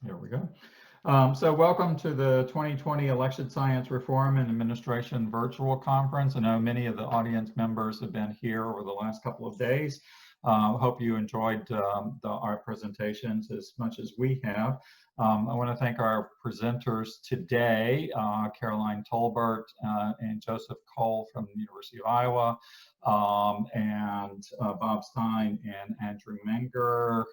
Here we go. So welcome to the 2020 Election Science Reform and Administration Virtual Conference. I know many of the audience members have been here over the last couple of days. Hope you enjoyed our presentations as much as we have. I want to thank our presenters today, Caroline Tolbert and Joseph Coll from the University of Iowa, and Bob Stein and Andrew Menger.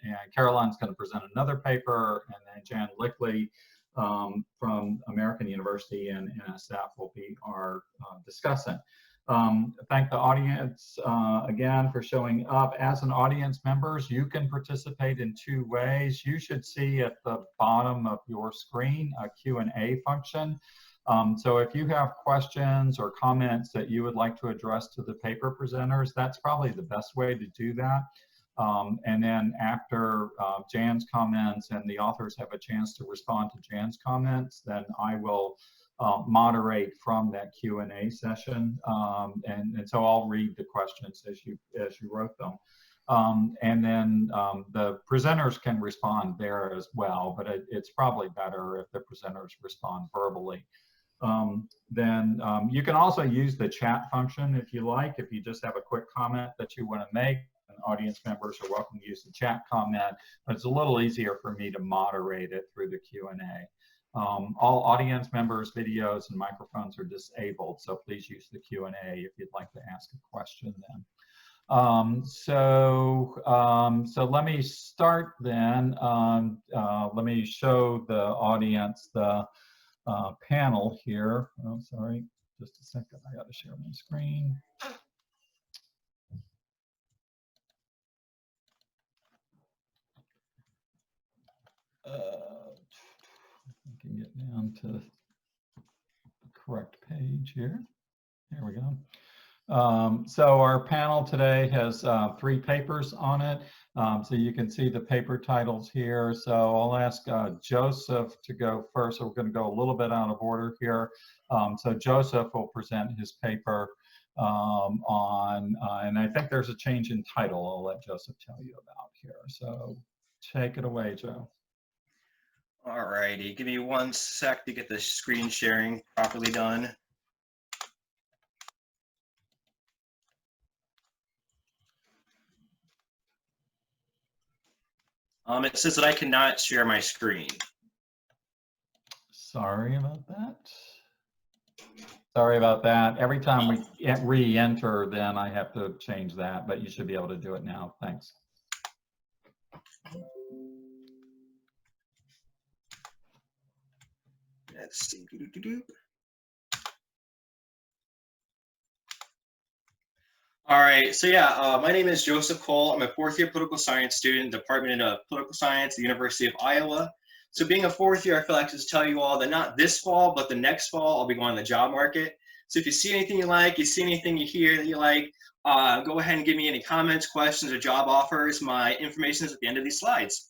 And Caroline's going to present another paper, and then Jan Leighley from American University and NSF will be our discussant. Thank the audience again for showing up. As an audience members, you can participate in two ways. You should see at the bottom of your screen a Q&A function. So if you have questions or comments that you would like to address to the paper presenters, that's probably the best way to do that. And then after Jan's comments and the authors have a chance to respond to Jan's comments, then I will moderate from that Q&A session, and so I'll read the questions as you wrote them, and then the presenters can respond there as well, but it's probably better if the presenters respond verbally. Then you can also use the chat function if you like. If you just have a quick comment that you want to make, and audience members are welcome to use the chat comment, but it's a little easier for me to moderate it through the Q&A. All audience members' videos and microphones are disabled, so please use the Q&A if you'd like to ask a question then. So let me start then. Let me show the audience the panel here. Oh, sorry, just a second, I got to share my screen. I can get down to the correct page here. There we go. So our panel today has 3 papers on it. So you can see the paper titles here. So I'll ask Joseph to go first. So we're going to go a little bit out of order here. So Joseph will present his paper and I think there's a change in title I'll let Joseph tell you about here. So take it away, Joe. All righty, give me 1 sec to get the screen sharing properly done. It says that I cannot share my screen. Sorry about that. Sorry about that. Every time we re-enter, then I have to change that, but you should be able to do it now. Thanks. Let's see. All right, so yeah, my name is Joseph Coll. I'm a 4th-year political science student, Department of Political Science, the University of Iowa. So being a 4th year, I feel like I should tell you all that not this fall, but the next fall, I'll be going to the job market. So if you see anything you like, you see anything you hear that you like, go ahead and give me any comments, questions, or job offers. My information is at the end of these slides.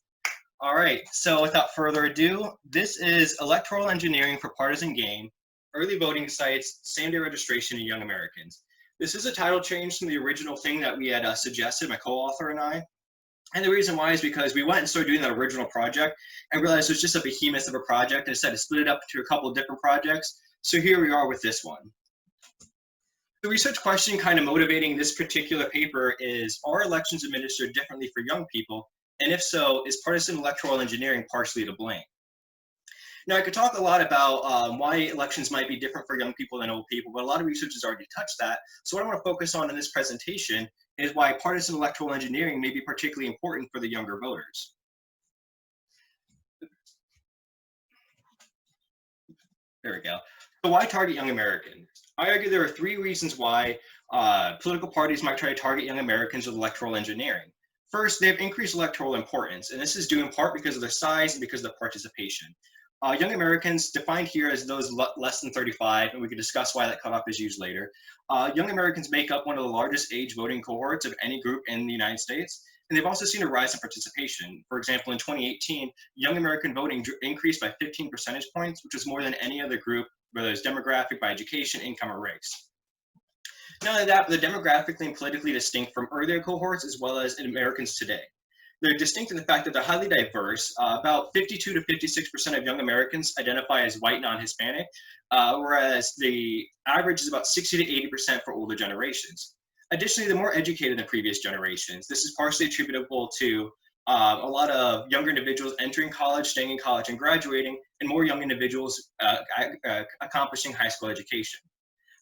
All right, so without further ado, this is Electoral Engineering for Partisan Gain, Early Voting Sites, Same-Day Registration of Young Americans. This is a title change from the original thing that we had suggested, my co-author and I. And the reason why is because we went and started doing that original project and realized it was just a behemoth of a project and decided to split it up into a couple of different projects. So here we are with this one. The research question kind of motivating this particular paper is, are elections administered differently for young people? And if so, is partisan electoral engineering partially to blame? Now, I could talk a lot about why elections might be different for young people than old people, but a lot of research has already touched that. So what I want to focus on in this presentation is why partisan electoral engineering may be particularly important for the younger voters. There we go. So why target young Americans? I argue there are 3 reasons why political parties might try to target young Americans with electoral engineering. First, they have increased electoral importance, and this is due in part because of their size and because of their participation. Young Americans, defined here as those less than 35, and we can discuss why that cutoff is used later. Young Americans make up one of the largest age voting cohorts of any group in the United States, and they've also seen a rise in participation. For example, in 2018, young American voting increased by 15 percentage points, which is more than any other group, whether it's demographic, by education, income, or race. Not only that, but they're demographically and politically distinct from earlier cohorts as well as Americans today. They're distinct in the fact that they're highly diverse. About 52 to 56% of young Americans identify as white non-Hispanic, whereas the average is about 60 to 80% for older generations. Additionally, they're more educated than previous generations. This is partially attributable to a lot of younger individuals entering college, staying in college, and graduating, and more young individuals accomplishing high school education.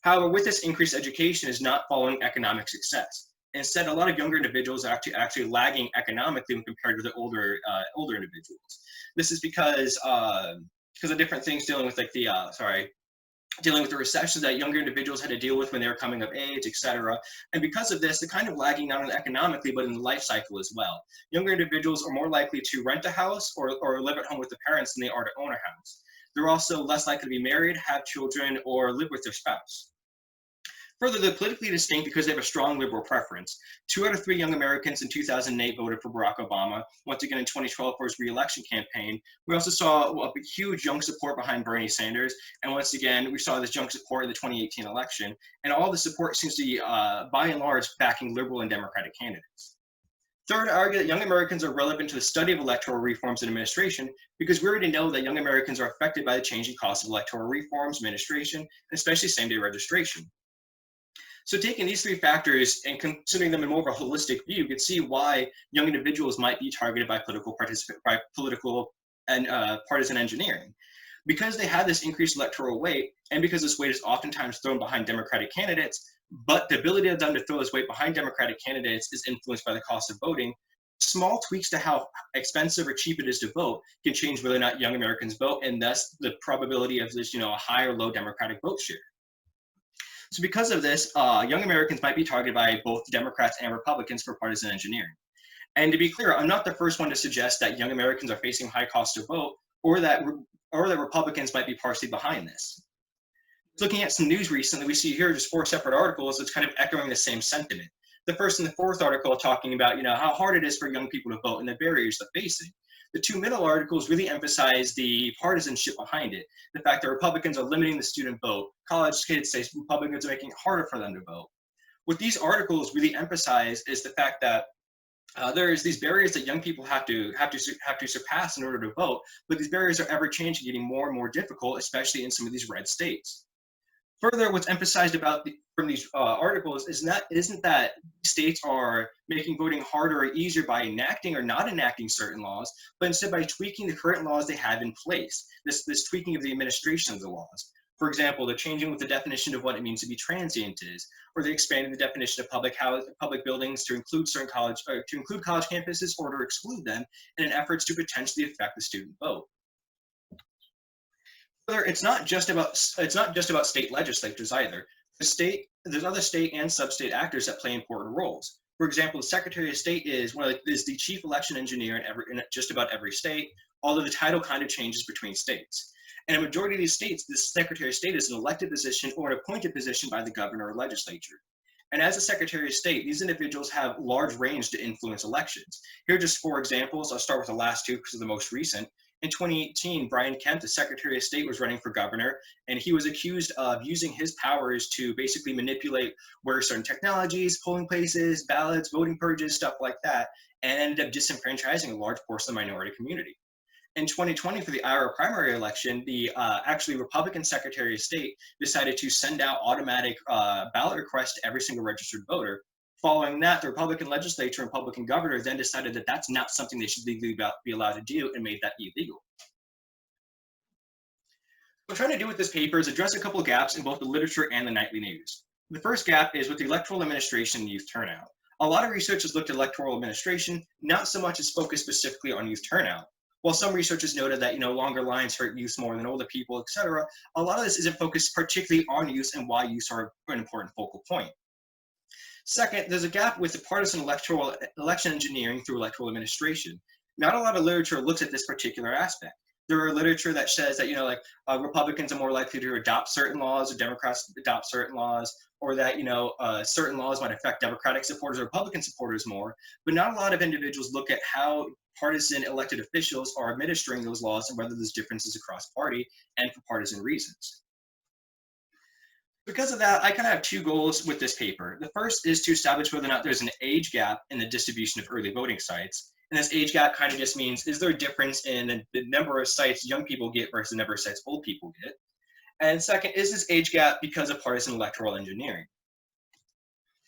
However, with this increased education is not following economic success. Instead, a lot of younger individuals are actually lagging economically when compared to the older individuals. This is because of different things dealing with like dealing with the recessions that younger individuals had to deal with when they were coming of age, etc. And because of this, they're kind of lagging not only economically, but in the life cycle as well. Younger individuals are more likely to rent a house or live at home with their parents than they are to own a house. They're also less likely to be married, have children, or live with their spouse. Further, they're politically distinct because they have a strong liberal preference. 2 out of 3 young Americans in 2008 voted for Barack Obama, once again in 2012 for his re-election campaign. We also saw a huge young support behind Bernie Sanders, and once again, we saw this young support in the 2018 election, and all the support seems to be, by and large, backing liberal and Democratic candidates. Third, I argue that young Americans are relevant to the study of electoral reforms and administration because we already know that young Americans are affected by the changing costs of electoral reforms, administration, and especially same-day registration. So taking these 3 factors and considering them in more of a holistic view, you can see why young individuals might be targeted by political and partisan engineering. Because they have this increased electoral weight, and because this weight is oftentimes thrown behind Democratic candidates, but the ability of them to throw this weight behind Democratic candidates is influenced by the cost of voting, small tweaks to how expensive or cheap it is to vote can change whether or not young Americans vote, and thus the probability of this, a high or low Democratic vote share. So because of this, young Americans might be targeted by both Democrats and Republicans for partisan engineering. And to be clear, I'm not the first one to suggest that young Americans are facing high cost to vote, or that Republicans might be partially behind this. Looking at some news recently, we see here just 4 separate articles that's kind of echoing the same sentiment. The first and the 4th article are talking about, how hard it is for young people to vote and the barriers they're facing. The 2 middle articles really emphasize the partisanship behind it, the fact that Republicans are limiting the student vote. College kids say Republicans are making it harder for them to vote. What these articles really emphasize is the fact that there's these barriers that young people have to surpass in order to vote, but these barriers are ever changing, getting more and more difficult, especially in some of these red states. Further, what's emphasized from these articles isn't that states are making voting harder or easier by enacting or not enacting certain laws, but instead by tweaking the current laws they have in place, this tweaking of the administration of the laws. For example, they're changing what the definition of what it means to be transient is, or they're expanding the definition of public buildings to include college campuses or to exclude them in efforts to potentially affect the student vote. Further, it's not just about state legislatures either. There's other state and sub-state actors that play important roles. For example, the Secretary of State is the chief election engineer in just about every state, although the title kind of changes between states. In a majority of these states, the Secretary of State is an elected position or an appointed position by the governor or legislature. And as a Secretary of State, these individuals have large range to influence elections. Here are just 4 examples. I'll start with the last 2 because they're the most recent. In 2018, Brian Kemp, the Secretary of State, was running for governor, and he was accused of using his powers to basically manipulate where certain technologies, polling places, ballots, voting purges, stuff like that, and ended up disenfranchising a large portion of the minority community. In 2020, for the Iowa primary election, the actually Republican Secretary of State decided to send out automatic ballot requests to every single registered voter. Following that, the Republican legislature and Republican governor then decided that that's not something they should legally be allowed to do and made that illegal. What I'm trying to do with this paper is address a couple of gaps in both the literature and the nightly news. The first gap is with the electoral administration and youth turnout. A lot of research has looked at electoral administration, not so much as focused specifically on youth turnout. While some researchers noted that longer lines hurt youth more than older people, etc., a lot of this isn't focused particularly on youth and why youth are an important focal point. Second, there's a gap with the partisan election engineering through electoral administration. Not a lot of literature looks at this particular aspect. There are literature that says that Republicans are more likely to adopt certain laws, or Democrats adopt certain laws, or that certain laws might affect Democratic supporters or Republican supporters more. But not a lot of individuals look at how partisan elected officials are administering those laws and whether there's differences across party and for partisan reasons. Because of that, I kind of have 2 goals with this paper. The first is to establish whether or not there's an age gap in the distribution of early voting sites. And this age gap kind of just means, is there a difference in the number of sites young people get versus the number of sites old people get? And second, is this age gap because of partisan electoral engineering?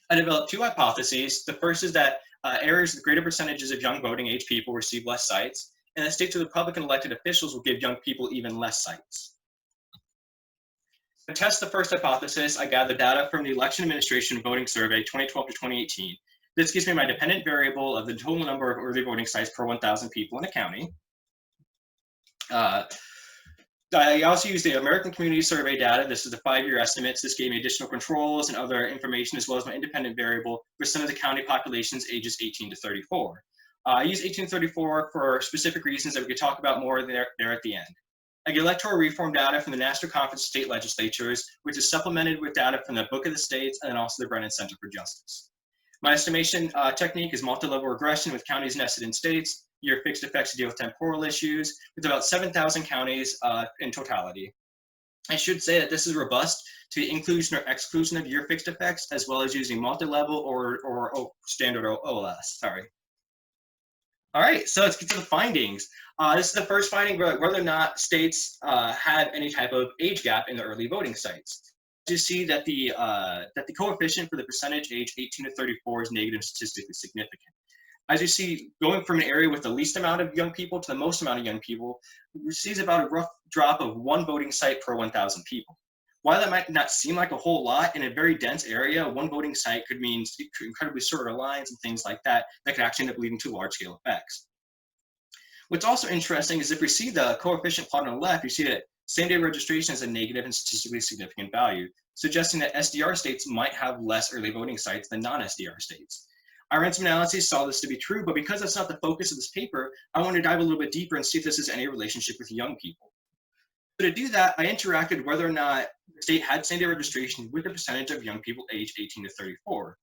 I developed two hypotheses. The first is that areas with greater percentages of young voting age people receive less sites, and that states with Republican elected officials will give young people even less sites. To test the first hypothesis, I gathered data from the Election Administration Voting Survey 2012 to 2018. This gives me my dependent variable of the total number of early voting sites per 1,000 people in a county. I also used the American Community Survey data. This is the 5-year estimates. This gave me additional controls and other information, as well as my independent variable for some of the county populations ages 18 to 34. I use 18 to 34 for specific reasons that we could talk about more there at the end. I get electoral reform data from the National Conference of State Legislatures, which is supplemented with data from the Book of the States and also the Brennan Center for Justice. My estimation technique is multi-level regression with counties nested in states, year fixed effects to deal with temporal issues, with about 7,000 counties in totality. I should say that this is robust to the inclusion or exclusion of year fixed effects, as well as using multi-level or standard OLS, sorry. All right, so let's get to the findings. This is the first finding, whether or not states had any type of age gap in the early voting sites. You see that the coefficient for the percentage age 18 to 34 is negative statistically significant. As you see, going from an area with the least amount of young people to the most amount of young people, we see about a rough drop of 1 voting site per 1,000 people. While that might not seem like a whole lot, in a very dense area, 1 voting site could mean incredibly shorter lines and things like that that could actually end up leading to large-scale effects. What's also interesting is if we see the coefficient plot on the left, you see that same-day registration is a negative and statistically significant value, suggesting that SDR states might have less early voting sites than non-SDR states. I ran some analyses, saw this to be true, but because that's not the focus of this paper, I want to dive a little bit deeper and see if this has any relationship with young people. So to do that, I interacted whether or not the state had same-day registration with the percentage of young people aged 18 to 34.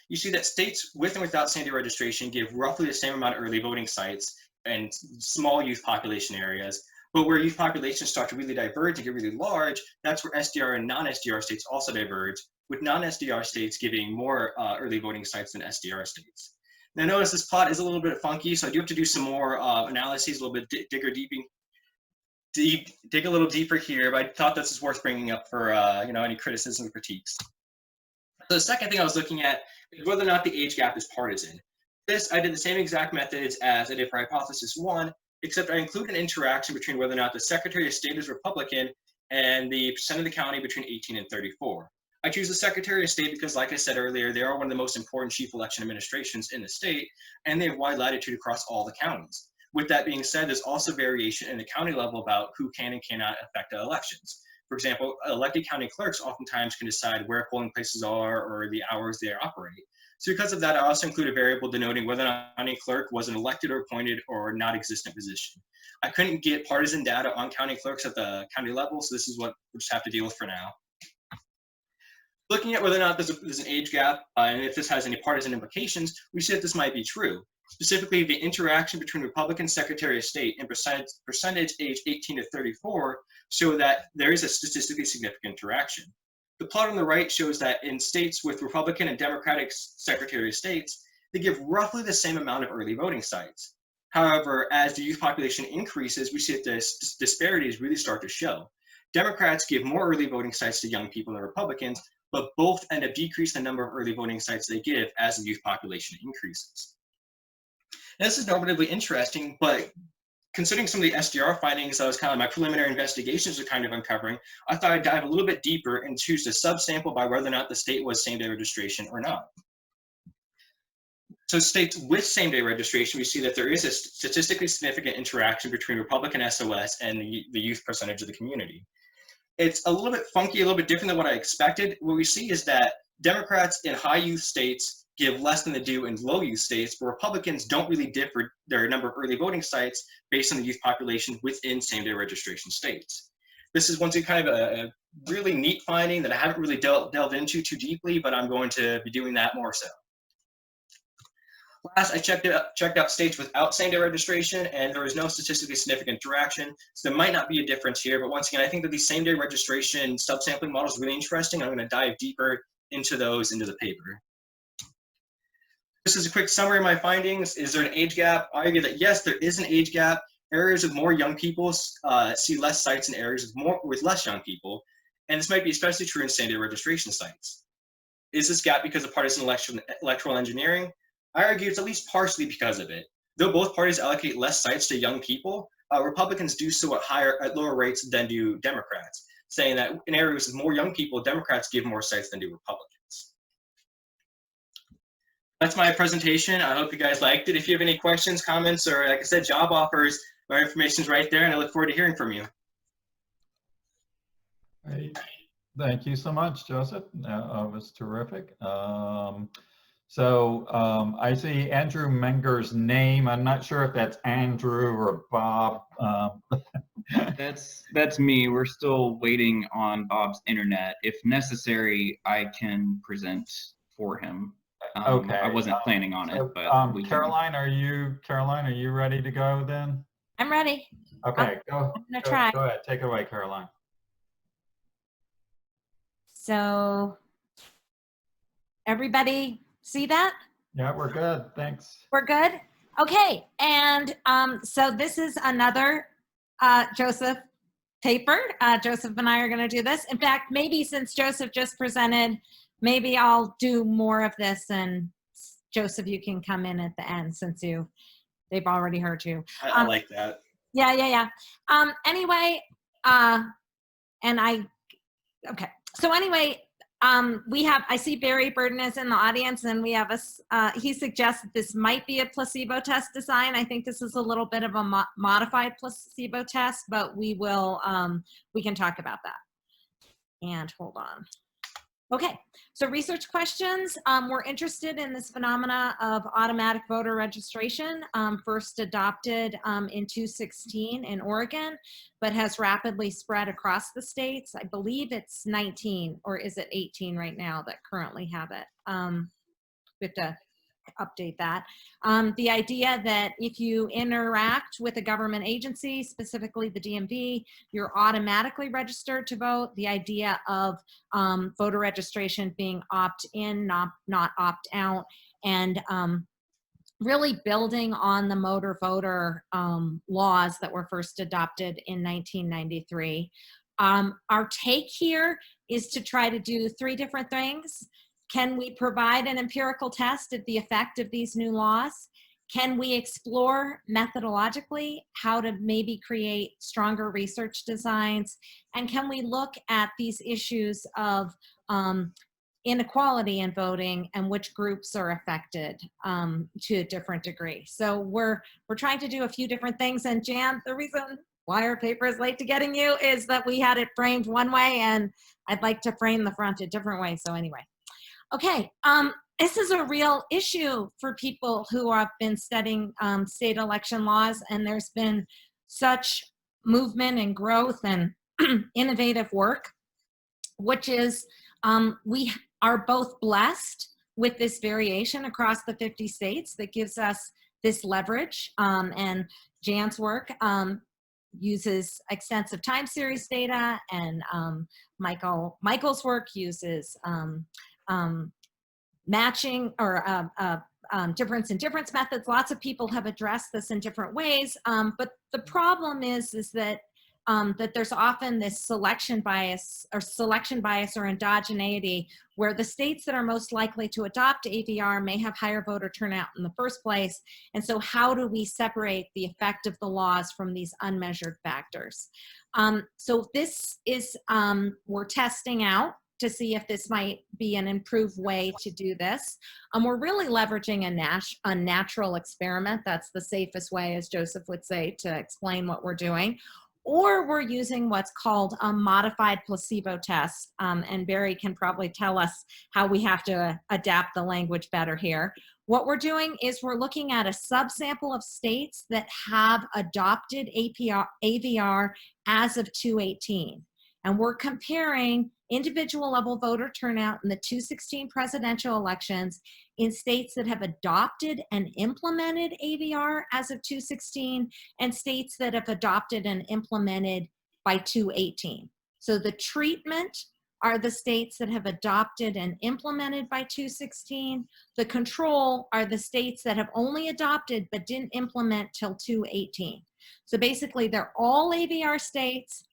You see that states with and without same-day registration give roughly the same amount of early voting sites and small youth population areas, but where youth populations start to really diverge and get really large, that's where SDR and non-SDR states also diverge, with non-SDR states giving more early voting sites than SDR states. Now notice this plot is a little bit funky, so I do have to do some more analyses, a little bit dig a little deeper here, but I thought this is worth bringing up for any criticism or critiques. So the second thing I was looking at is whether or not the age gap is partisan. This, I did the same exact methods as I did for hypothesis 1, except I include an interaction between whether or not the Secretary of State is Republican and the percent of the county between 18 and 34. I choose the Secretary of State because, like I said earlier, they are one of the most important chief election administrations in the state, and they have wide latitude across all the counties. With that being said, there's also variation in the county level about who can and cannot affect the elections. For example, elected county clerks oftentimes can decide where polling places are or the hours they operate. So because of that, I also include a variable denoting whether or not a clerk was an elected or appointed or not existent position. I couldn't get partisan data on county clerks at the county level, so this is what we'll just have to deal with for now. Looking at whether or not there's an age gap and if this has any partisan implications, we see that this might be true. Specifically, the interaction between Republican Secretary of State and percentage age 18 to 34 show that there is a statistically significant interaction. The plot on the right shows that in states with Republican and Democratic Secretary of States, they give roughly the same amount of early voting sites. However, as the youth population increases, we see that the disparities really start to show. Democrats give more early voting sites to young people than Republicans, but both end up decreasing the number of early voting sites they give as the youth population increases. Now, this is normatively interesting, but considering some of the SDR findings that was kind of my preliminary investigations are kind of uncovering, I thought I'd dive a little bit deeper and choose to subsample by whether or not the state was same-day registration or not. So states with same-day registration, we see that there is a statistically significant interaction between Republican SOS and the youth percentage of the community. It's a little bit funky, a little bit different than what I expected. What we see is that Democrats in high youth states give less than they do in low youth states, but Republicans don't really differ their number of early voting sites based on the youth population within same-day registration states. This is once again kind of a really neat finding that I haven't really delved into too deeply, but I'm going to be doing that more so. Last, I checked out states without same-day registration, and there was no statistically significant interaction, so there might not be a difference here, but once again, I think that these same-day registration subsampling models are really interesting. I'm going to dive deeper into those into the paper. Just as a quick summary of my findings, is there an age gap? I argue that yes, there is an age gap. Areas with more young people see less sites than areas with less young people, and this might be especially true in standard registration sites. Is this gap because of partisan electoral engineering? I argue it's at least partially because of it. Though both parties allocate less sites to young people, Republicans do so at lower rates than do Democrats, saying that in areas with more young people, Democrats give more sites than do Republicans. That's my presentation. I hope you guys liked it. If you have any questions, comments, or like I said, job offers, my information is right there, and I look forward to hearing from you. Great. Thank you so much, Joseph. That was terrific. I see Andrew Menger's name. I'm not sure if that's Andrew or Bob. That's me. We're still waiting on Bob's internet. If necessary, I can present for him. Okay. I wasn't planning on it, but Caroline, are you ready to go then? I'm ready. Okay, I'm gonna try. Go ahead. Take it away, Caroline. So, everybody see that? Yeah, we're good. Thanks. We're good? Okay, and so this is another Joseph paper. Joseph and I are going to do this. In fact, maybe since Joseph just presented, maybe I'll do more of this, and Joseph, you can come in at the end since they've already heard you. I like that. Yeah. Anyway, okay. So anyway, I see Barry Burden is in the audience, and we have he suggests that this might be a placebo test design. I think this is a little bit of a modified placebo test, but we can talk about that. And hold on. Okay, so research questions. We're interested in this phenomena of automatic voter registration, first adopted in 2016 in Oregon, but has rapidly spread across the states. I believe it's 19, or is it 18 right now that currently have it? We have to update that. The idea that if you interact with a government agency, specifically the DMV, you're automatically registered to vote. The idea of voter registration being opt-in, not opt-out, and really building on the motor voter laws that were first adopted in 1993. Our take here is to try to do 3 different things. Can we provide an empirical test of the effect of these new laws? Can we explore methodologically how to maybe create stronger research designs? And can we look at these issues of inequality in voting and which groups are affected to a different degree? So we're trying to do a few different things. And Jan, the reason why our paper is late to getting you is that we had it framed one way, and I'd like to frame the front a different way. So anyway. Okay, this is a real issue for people who have been studying state election laws, and there's been such movement and growth and innovative work, which is we are both blessed with this variation across the 50 states that gives us this leverage, and Jan's work uses extensive time series data, and Michael's work uses matching or difference in difference methods. Lots of people have addressed this in different ways, but the problem is that that there's often this selection bias or endogeneity, where the states that are most likely to adopt AVR may have higher voter turnout in the first place. And so how do we separate the effect of the laws from these unmeasured factors? So this is, we're testing out to see if this might be an improved way to do this. We're really leveraging a natural experiment. That's the safest way, as Joseph would say, to explain what we're doing. Or we're using what's called a modified placebo test. And Barry can probably tell us how we have to adapt the language better here. What we're doing is we're looking at a subsample of states that have adopted AVR as of 2018. And we're comparing individual level voter turnout in the 2016 presidential elections in states that have adopted and implemented AVR as of 2016 and states that have adopted and implemented by 2018. So the treatment are the states that have adopted and implemented by 216. The control are the states that have only adopted but didn't implement till 218. So basically, they're all AVR states,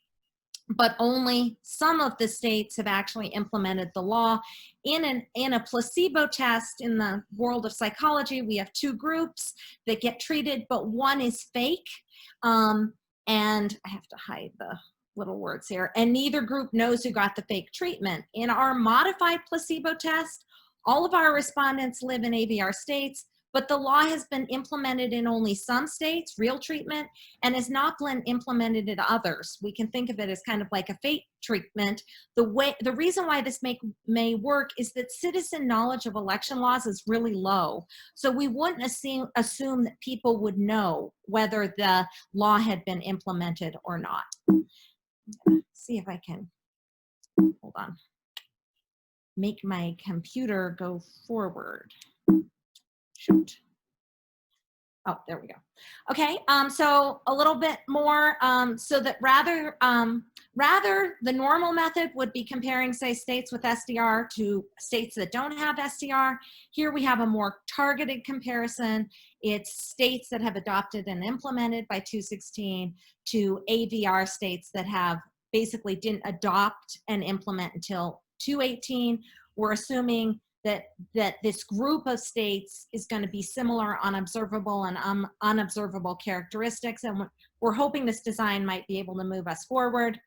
but only some of the states have actually implemented the law. In a placebo test in the world of psychology, we have two groups that get treated, but one is fake. And I have to hide the little words here. And neither group knows who got the fake treatment. In our modified placebo test, all of our respondents live in AVR states, but the law has been implemented in only some states, real treatment, and has not been implemented in others. We can think of it as kind of like a fake treatment. The reason why this may work is that citizen knowledge of election laws is really low. So we wouldn't assume that people would know whether the law had been implemented or not. See if I can, hold on, make my computer go forward. Shoot. Oh, there we go. Okay, so a little bit more, so that rather the normal method would be comparing, say, states with SDR to states that don't have SDR. Here we have a more targeted comparison. It's states that have adopted and implemented by 216 to AVR states that have basically didn't adopt and implement until 218. We're assuming that this group of states is going to be similar on observable and unobservable characteristics, and we're hoping this design might be able to move us forward.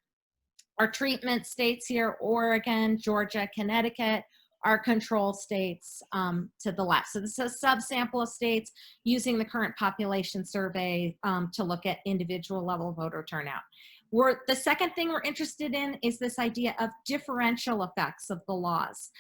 Our treatment states here, Oregon, Georgia, Connecticut, are control states to the left. So this is a subsample of states using the current population survey to look at individual level voter turnout. The second thing we're interested in is this idea of differential effects of the laws.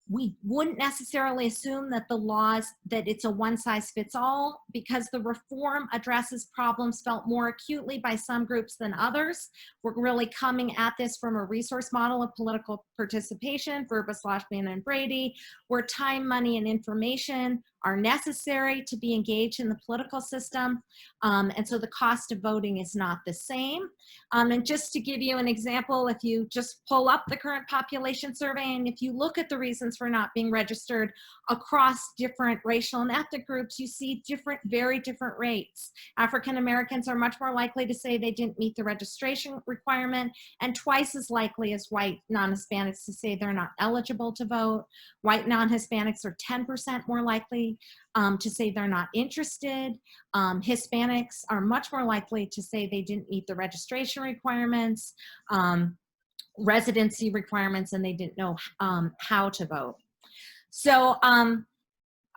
We wouldn't necessarily assume that that it's a one size fits all, because the reform addresses problems felt more acutely by some groups than others. We're really coming at this from a resource model of political participation, Verba, Schlossman, and Brady, where time, money, and information are necessary to be engaged in the political system. And so the cost of voting is not the same. And just to give you an example, if you just pull up the current population survey, and if you look at the reasons for not being registered across different racial and ethnic groups, you see very different rates. African Americans are much more likely to say they didn't meet the registration requirement, and twice as likely as white non-Hispanics to say they're not eligible to vote. White non-Hispanics are 10% more likely to say they're not interested. Hispanics are much more likely to say they didn't meet the registration requirements, residency requirements, and they didn't know how to vote. So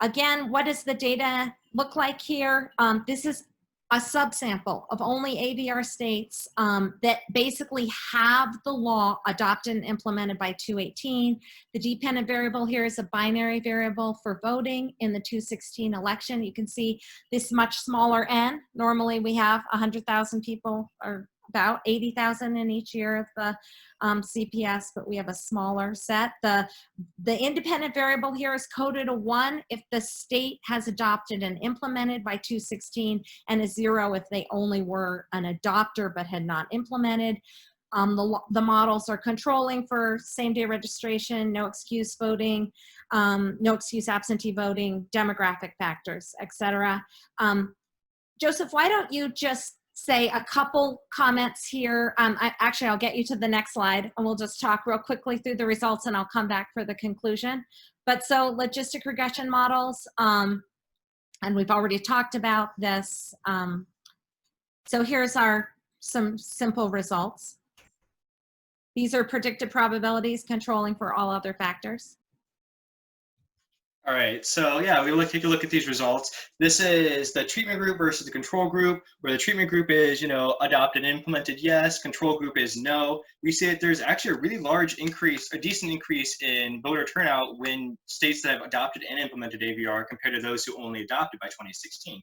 again, what does the data look like here? This is a subsample of only AVR states that basically have the law adopted and implemented by 218. The dependent variable here is a binary variable for voting in the 216 election. You can see this much smaller N. Normally we have 100,000 people, or about 80,000 in each year of the CPS, but we have a smaller set. The independent variable here is coded a 1 if the state has adopted and implemented by 216, and a 0 if they only were an adopter but had not implemented. The models are controlling for same-day registration, no excuse voting, no excuse absentee voting, demographic factors, etc. Joseph, why don't you just say a couple comments here. Actually, I'll get you to the next slide, and we'll just talk real quickly through the results, and I'll come back for the conclusion. But so logistic regression models, and we've already talked about this. So here's some simple results. These are predicted probabilities controlling for all other factors. All right, so yeah, we take a look at these results. This is the treatment group versus the control group, where the treatment group is, adopted and implemented, yes. Control group is no. We see that there's actually a really large increase, a decent increase in voter turnout when states that have adopted and implemented AVR compared to those who only adopted by 2016.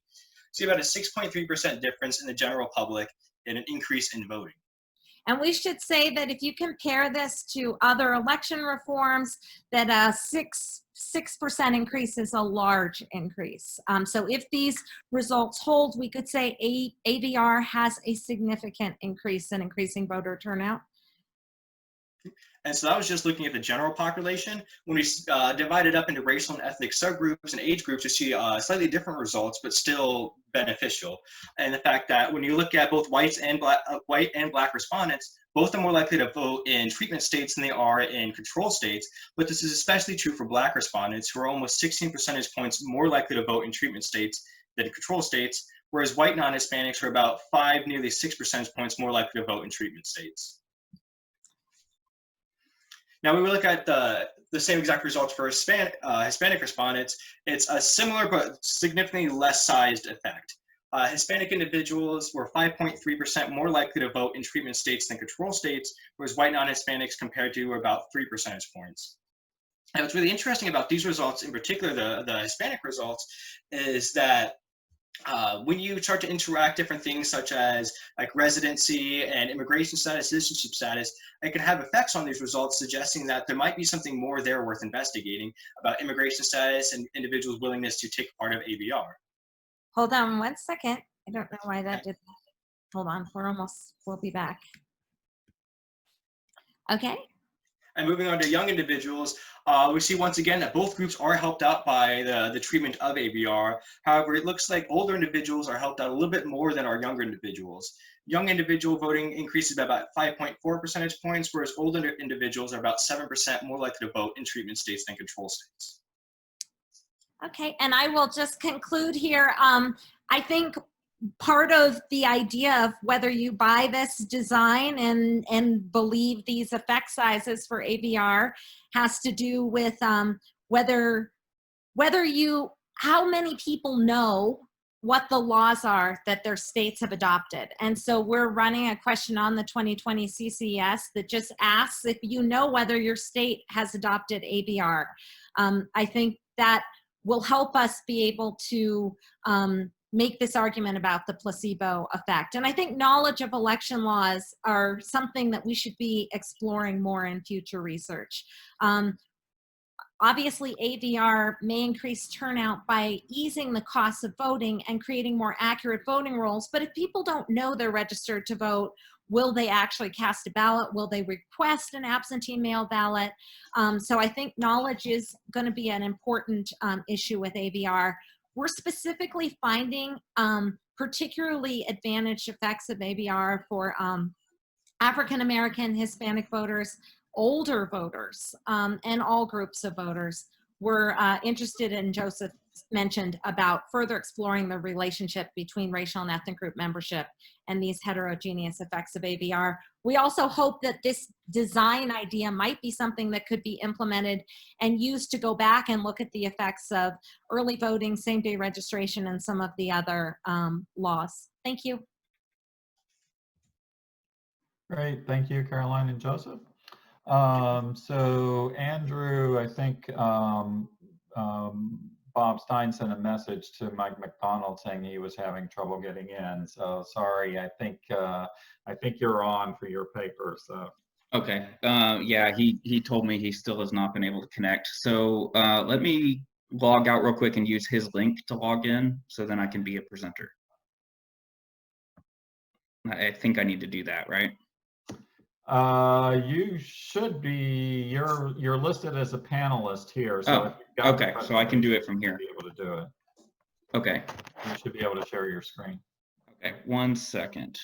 See about a 6.3% difference in the general public and an increase in voting. And we should say that if you compare this to other election reforms, that a 6% increase is a large increase. So if these results hold, we could say AVR has a significant increase in increasing voter turnout. And so that was just looking at the general population. When we divided up into racial and ethnic subgroups and age groups, you see slightly different results, but still beneficial. And the fact that when you look at both white and black respondents, both are more likely to vote in treatment states than they are in control states. But this is especially true for black respondents, who are almost 16 percentage points more likely to vote in treatment states than in control states, whereas white non-Hispanics are about 5, nearly 6 percentage points more likely to vote in treatment states. Now, when we look at the same exact results for Hispanic respondents, it's a similar but significantly less sized effect. Hispanic individuals were 5.3% more likely to vote in treatment states than control states, whereas white non-Hispanics compared to were about 3 percentage points. And what's really interesting about these results, in particular the Hispanic results, is that when you start to interact different things such as like residency and immigration status, citizenship status, it can have effects on these results, suggesting that there might be something more there worth investigating about immigration status and individuals' willingness to take part of ABR. Hold on 1 second. I don't know why that did that. Hold on, we'll be back. Okay. And moving on to young individuals, we see once again that both groups are helped out by the treatment of ABR. However, it looks like older individuals are helped out a little bit more than our younger individuals. Young individual voting increases by about 5.4 percentage points, whereas older individuals are about 7% more likely to vote in treatment states than control states. Okay, and I will just conclude here. I think part of the idea of whether you buy this design and believe these effect sizes for ABR has to do with how many people know what the laws are that their states have adopted. And so we're running a question on the 2020 CCS that just asks if you know whether your state has adopted ABR. I think that will help us be able to make this argument about the placebo effect. And I think knowledge of election laws are something that we should be exploring more in future research. Obviously, ABR may increase turnout by easing the cost of voting and creating more accurate voting rolls, but if people don't know they're registered to vote, will they actually cast a ballot? Will they request an absentee mail ballot? So I think knowledge is going to be an important issue with ABR. We're specifically finding particularly advantaged effects of ABR for African-American, Hispanic voters, older voters, and all groups of voters. We're interested in, Joseph mentioned, about further exploring the relationship between racial and ethnic group membership and these heterogeneous effects of ABR. We also hope that this design idea might be something that could be implemented and used to go back and look at the effects of early voting, same-day registration, and some of the other laws. Thank you. Great, thank you, Caroline and Joseph. So Andrew, I think Bob Stein sent a message to Mike McDonald saying he was having trouble getting in. So sorry, I think you're on for your paper. So Okay. Yeah, he told me he still has not been able to connect. So let me log out real quick and use his link to log in, so then I can be a presenter. I think I need to do that, right? You should be. You're listed as a panelist here. So if you've got okay. So I can do it from here. Be able to do it. Okay. You should be able to share your screen. Okay. 1 second.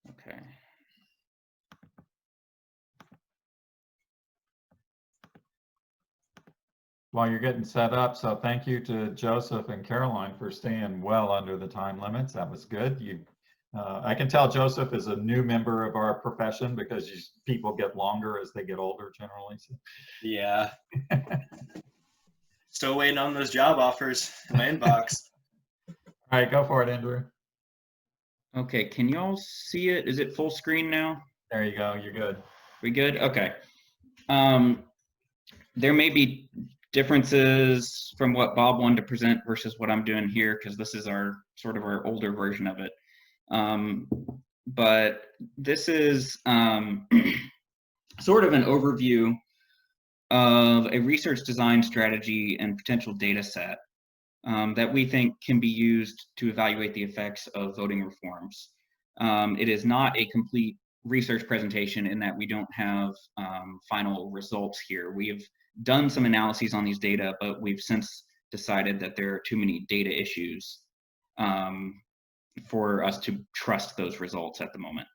Okay. While you're getting set up, so thank you to Joseph and Caroline for staying well under the time limits. That was good. I can tell Joseph is a new member of our profession because people get longer as they get older generally. So. Yeah. Still waiting on those job offers in my inbox. All right, go for it, Andrew. Okay, can y'all see it? Is it full screen now? There you go, you're good. We good? Okay. There may be differences from what Bob wanted to present versus what I'm doing here, because this is our sort of our older version of it. But this is sort of an overview of a research design strategy and potential data set that we think can be used to evaluate the effects of voting reforms. It is not a complete research presentation in that we don't have final results here. We have done some analyses on these data, but we've since decided that there are too many data issues for us to trust those results at the moment.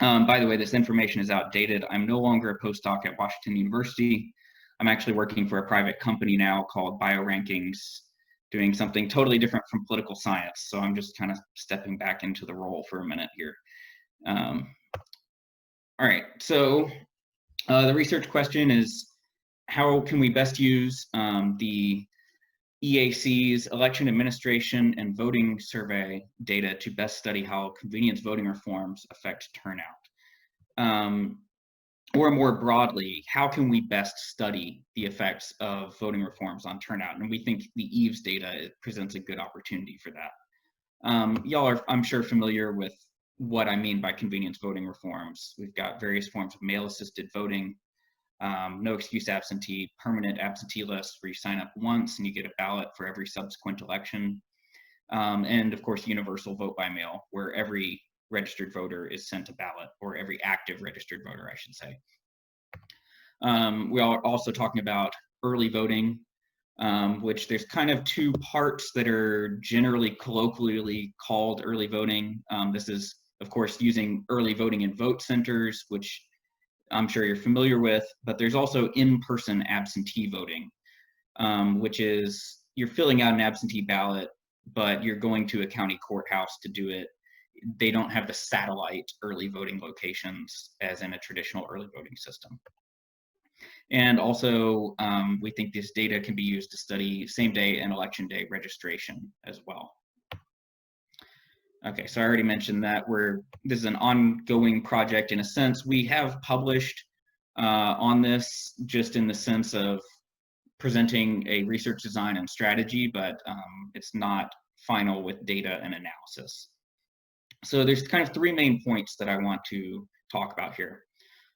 By the way, this information is outdated. I'm no longer a postdoc at Washington University. I'm actually working for a private company now called BioRankings, doing something totally different from political science. So I'm just kind of stepping back into the role for a minute here. All right, so the research question is, how can we best use the EAC's election administration and voting survey data to best study how convenience voting reforms affect turnout? Or more broadly, how can we best study the effects of voting reforms on turnout? And we think the EVES data presents a good opportunity for that. Y'all are, I'm sure, familiar with what I mean by convenience voting reforms. We've got various forms of mail-assisted voting, no excuse absentee, permanent absentee lists where you sign up once and you get a ballot for every subsequent election. And of course, universal vote by mail, where every registered voter is sent a ballot, or every active registered voter, I should say. We are also talking about early voting, which there's kind of two parts that are generally colloquially called early voting. This is, of course, using early voting in vote centers, which I'm sure you're familiar with, but there's also in-person absentee voting, which is you're filling out an absentee ballot, but you're going to a county courthouse to do it. They don't have the satellite early voting locations as in a traditional early voting system. And also, we think this data can be used to study same day and election day registration as well. Okay, so I already mentioned that this is an ongoing project in a sense. We have published on this just in the sense of presenting a research design and strategy, but it's not final with data and analysis. So there's kind of three main points that I want to talk about here.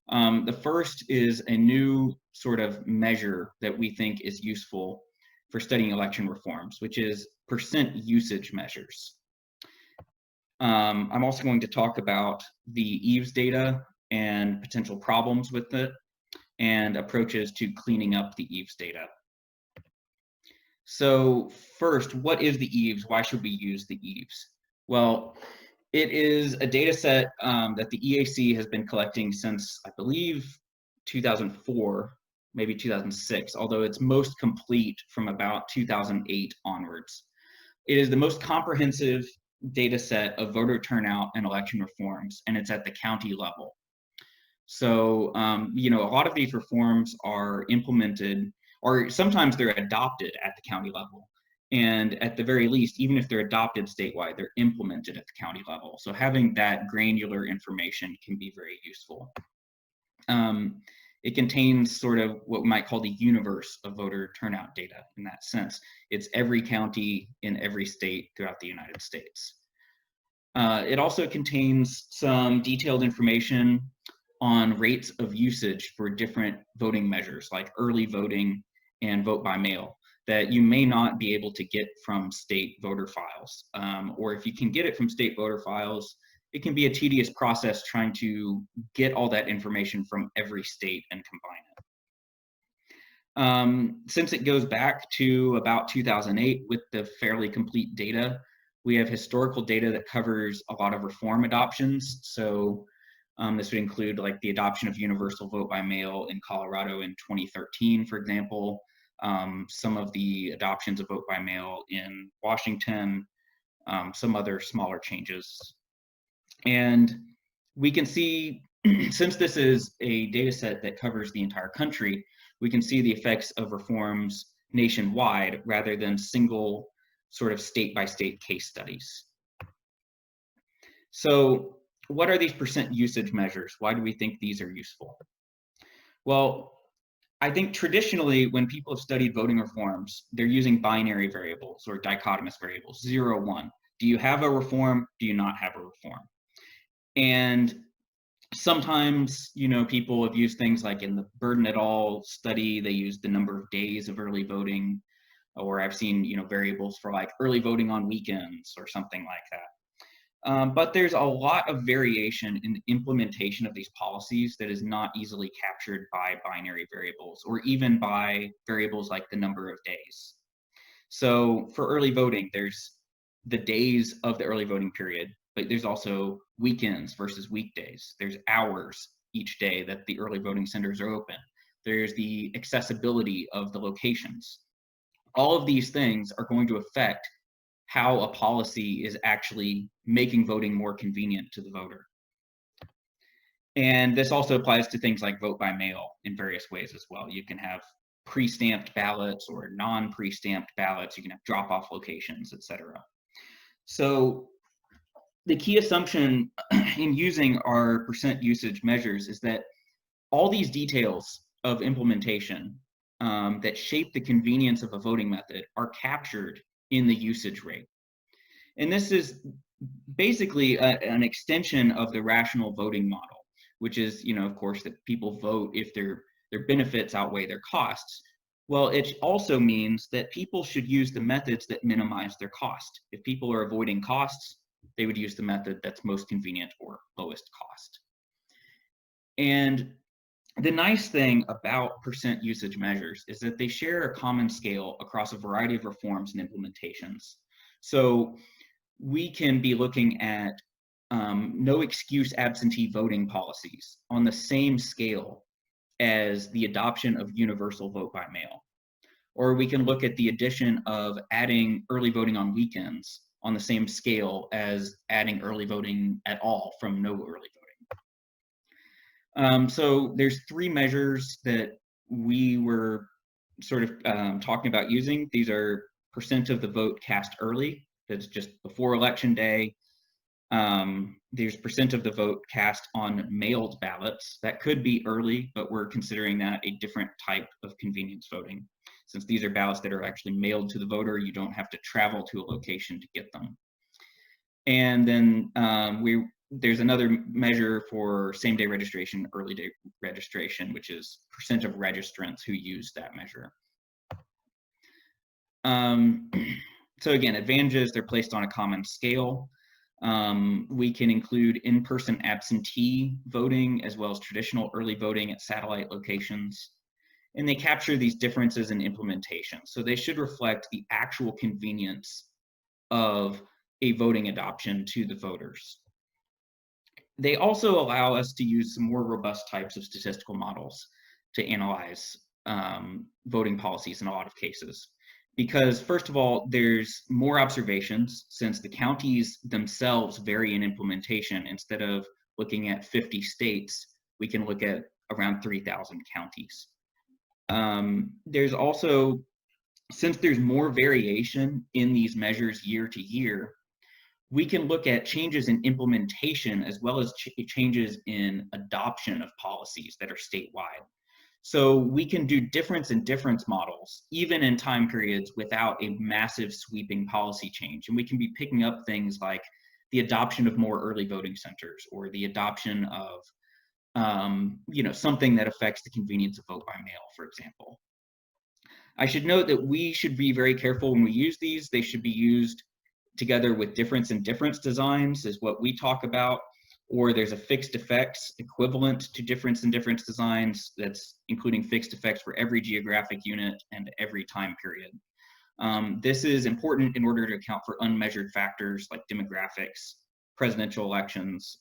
The first is a new sort of measure that we think is useful for studying election reforms, which is percent usage measures. I'm also going to talk about the EVES data and potential problems with it and approaches to cleaning up the EVES data. So first, what is the EVES? Why should we use the EVES? Well, it is a data set that the EAC has been collecting since, I believe, 2004, maybe 2006, although it's most complete from about 2008 onwards. It is the most comprehensive data set of voter turnout and election reforms, and it's at the county level. So, you know, a lot of these reforms are implemented, or sometimes they're adopted at the county level. And at the very least, even if they're adopted statewide, they're implemented at the county level. So having that granular information can be very useful. It contains sort of what we might call the universe of voter turnout data in that sense. It's every county in every state throughout the United States. It also contains some detailed information on rates of usage for different voting measures like early voting and vote by mail that you may not be able to get from state voter files. Or if you can get it from state voter files, it can be a tedious process trying to get all that information from every state and combine it. Since it goes back to about 2008 with the fairly complete data, we have historical data that covers a lot of reform adoptions. So this would include like the adoption of universal vote by mail in Colorado in 2013, for example, some of the adoptions of vote by mail in Washington, some other smaller changes. And we can see, since this is a data set that covers the entire country, we can see the effects of reforms nationwide rather than single sort of state-by-state case studies. So what are these percent usage measures? Why do we think these are useful? Well, I think traditionally when people have studied voting reforms, they're using binary variables or dichotomous variables, 0, 1. Do you have a reform? Do you not have a reform? And sometimes, you know, people have used things like in the Burden et al. Study, they used the number of days of early voting. or I've seen, you know, variables for like early voting on weekends or something like that. But there's a lot of variation in the implementation of these policies that is not easily captured by binary variables or even by variables like the number of days. So for early voting, there's the days of the early voting period, but there's also weekends versus weekdays. There's hours each day that the early voting centers are open. There's the accessibility of the locations. All of these things are going to affect how a policy is actually making voting more convenient to the voter. And this also applies to things like vote by mail in various ways as well. You can have pre-stamped ballots or non-pre-stamped ballots. You can have drop-off locations, etc. So the key assumption in using our percent usage measures is that all these details of implementation that shape the convenience of a voting method are captured in the usage rate. And this is basically an extension of the rational voting model, which is, you know, of course, that people vote if their benefits outweigh their costs. Well, it also means that people should use the methods that minimize their cost. If people are avoiding costs, they would use the method that's most convenient or lowest cost. And the nice thing about percent usage measures is that they share a common scale across a variety of reforms and implementations. So we can be looking at no excuse absentee voting policies on the same scale as the adoption of universal vote by mail. Or we can look at the addition of adding early voting on weekends on the same scale as adding early voting at all from no early voting. So there's three measures that we were sort of talking about using. These are percent of the vote cast early, that's just before election day. There's percent of the vote cast on mailed ballots. That could be early, but we're considering that a different type of convenience voting. Since these are ballots that are actually mailed to the voter, you don't have to travel to a location to get them. And then there's another measure for same-day registration, early day registration, which is percent of registrants who use that measure. So again, advantages, they're placed on a common scale. We can include in-person absentee voting as well as traditional early voting at satellite locations. And they capture these differences in implementation. So they should reflect the actual convenience of a voting adoption to the voters. They also allow us to use some more robust types of statistical models to analyze voting policies in a lot of cases. Because first of all, there's more observations since the counties themselves vary in implementation. Instead of looking at 50 states, we can look at around 3,000 counties. There's also, since there's more variation in these measures year to year, we can look at changes in implementation as well as changes in adoption of policies that are statewide. So we can do difference in difference models, even in time periods without a massive sweeping policy change. And we can be picking up things like the adoption of more early voting centers or the adoption of something that affects the convenience of vote by mail, for example. I should note that we should be very careful when we use these. They should be used together with difference in difference designs is what we talk about, or there's a fixed effects equivalent to difference in difference designs that's including fixed effects for every geographic unit and every time period. This is important in order to account for unmeasured factors like demographics, presidential elections,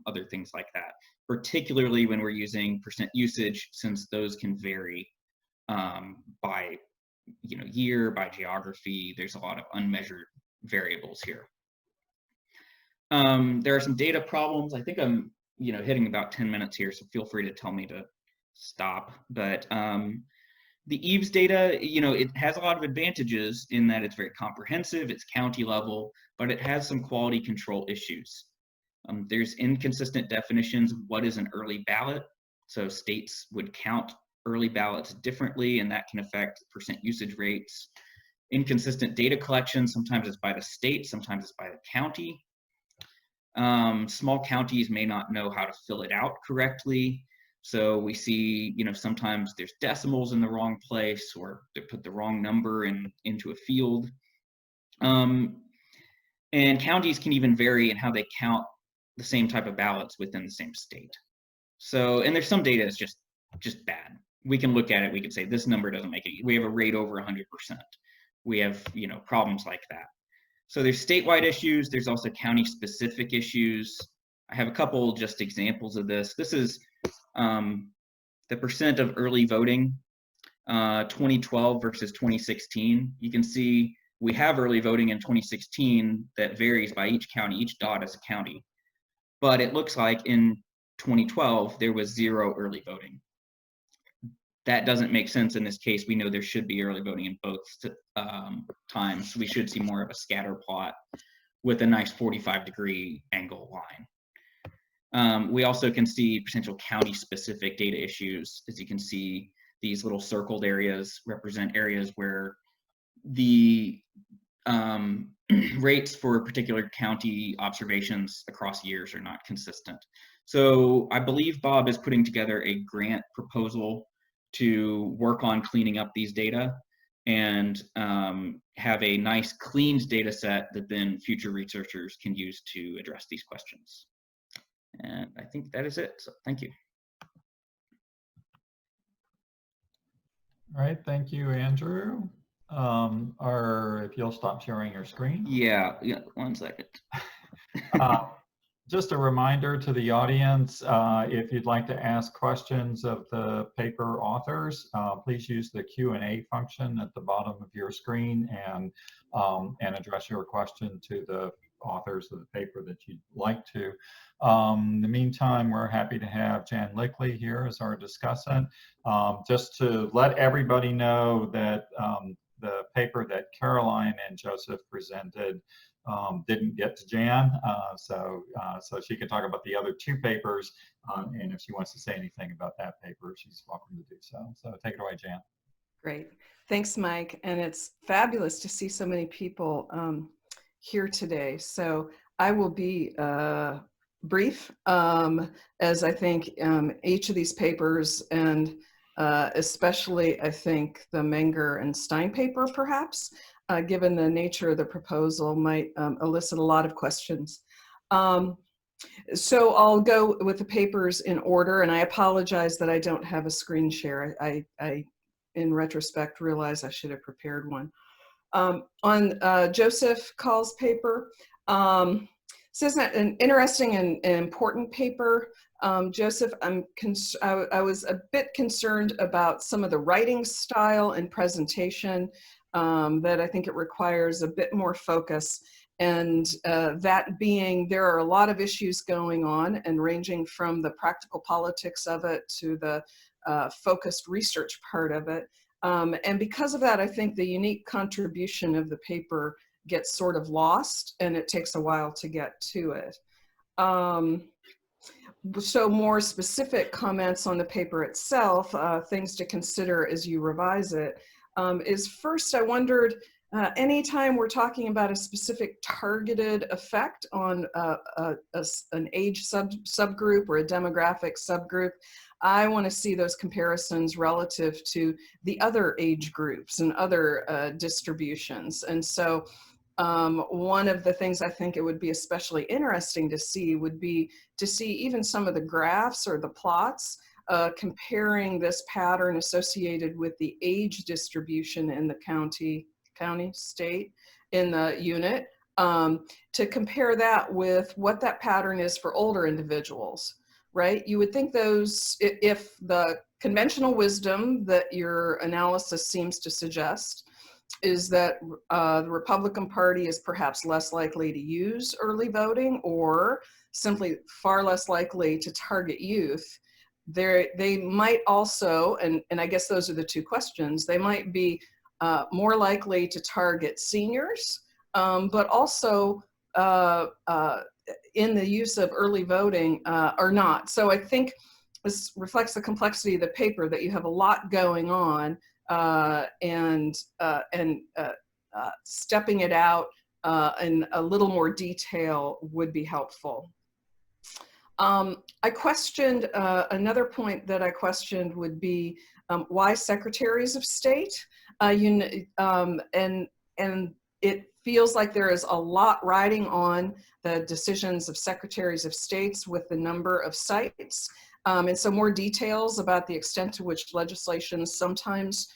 other things like that, particularly when we're using percent usage, since those can vary by year, by geography. There's a lot of unmeasured variables here. There are some data problems. I think I'm hitting about 10 minutes here, so feel free to tell me to stop. But the EVES data, it has a lot of advantages in that it's very comprehensive, it's county level, but it has some quality control issues. There's inconsistent definitions of what is an early ballot. So states would count early ballots differently, and that can affect percent usage rates. Inconsistent data collection, sometimes it's by the state, sometimes it's by the county. Small counties may not know how to fill it out correctly. So we see, sometimes there's decimals in the wrong place, or they put the wrong number into a field. And counties can even vary in how they count the same type of ballots within the same state. So, and there's some data that's just bad. We can look at it, we can say this number doesn't make it. We have a rate over 100%. We have, problems like that. So there's statewide issues. There's also county specific issues. I have a couple just examples of this. This is the percent of early voting, 2012 versus 2016. You can see we have early voting in 2016 that varies by each county. Each dot is a county. But it looks like in 2012, there was 0 early voting. That doesn't make sense in this case. We know there should be early voting in both times. We should see more of a scatter plot with a nice 45-degree angle line. We also can see potential county-specific data issues. As you can see, these little circled areas represent areas where the rates for particular county observations across years are not consistent. So I believe Bob is putting together a grant proposal to work on cleaning up these data and have a nice cleaned data set that then future researchers can use to address these questions. And I think that is it. So thank you. All right, thank you, Andrew. Or if you'll stop sharing your screen. Yeah, 1 second. Just a reminder to the audience, if you'd like to ask questions of the paper authors, please use the Q&A function at the bottom of your screen and address your question to the authors of the paper that you'd like to. In the meantime, we're happy to have Jan Leighley here as our discussant. Just to let everybody know that the paper that Caroline and Joseph presented didn't get to Jan, so she can talk about the other 2 papers, and if she wants to say anything about that paper, she's welcome to do so. So take it away, Jan. Great. Thanks, Mike. And it's fabulous to see so many people here today. So I will be brief, as I think each of these papers, and especially I think the Menger and Stein paper, perhaps, given the nature of the proposal, might elicit a lot of questions. So I'll go with the papers in order, and I apologize that I don't have a screen share. I in retrospect, realize I should have prepared one. On Joseph Coll's paper, this is an interesting and important paper. Joseph, I was a bit concerned about some of the writing style and presentation, that I think it requires a bit more focus. And that being, there are a lot of issues going on, and ranging from the practical politics of it to the focused research part of it. And because of that, I think the unique contribution of the paper gets sort of lost, and it takes a while to get to it. So more specific comments on the paper itself, things to consider as you revise it, is first, I wondered, anytime we're talking about a specific targeted effect on an age subgroup or a demographic subgroup, I want to see those comparisons relative to the other age groups and other distributions. And so one of the things I think it would be especially interesting to see would be to see even some of the graphs or the plots comparing this pattern associated with the age distribution in the county, state, in the unit, to compare that with what that pattern is for older individuals, right? You would think those, if the conventional wisdom that your analysis seems to suggest is that the Republican Party is perhaps less likely to use early voting, or simply far less likely to target youth, they might also, and I guess those are the 2 questions, they might be more likely to target seniors, but also in the use of early voting or not. So I think this reflects the complexity of the paper, that you have a lot going on, and stepping it out in a little more detail would be helpful. I questioned, another point that I questioned would be why secretaries of state? And it feels like there is a lot riding on the decisions of secretaries of states with the number of sites. And so more details about the extent to which legislation sometimes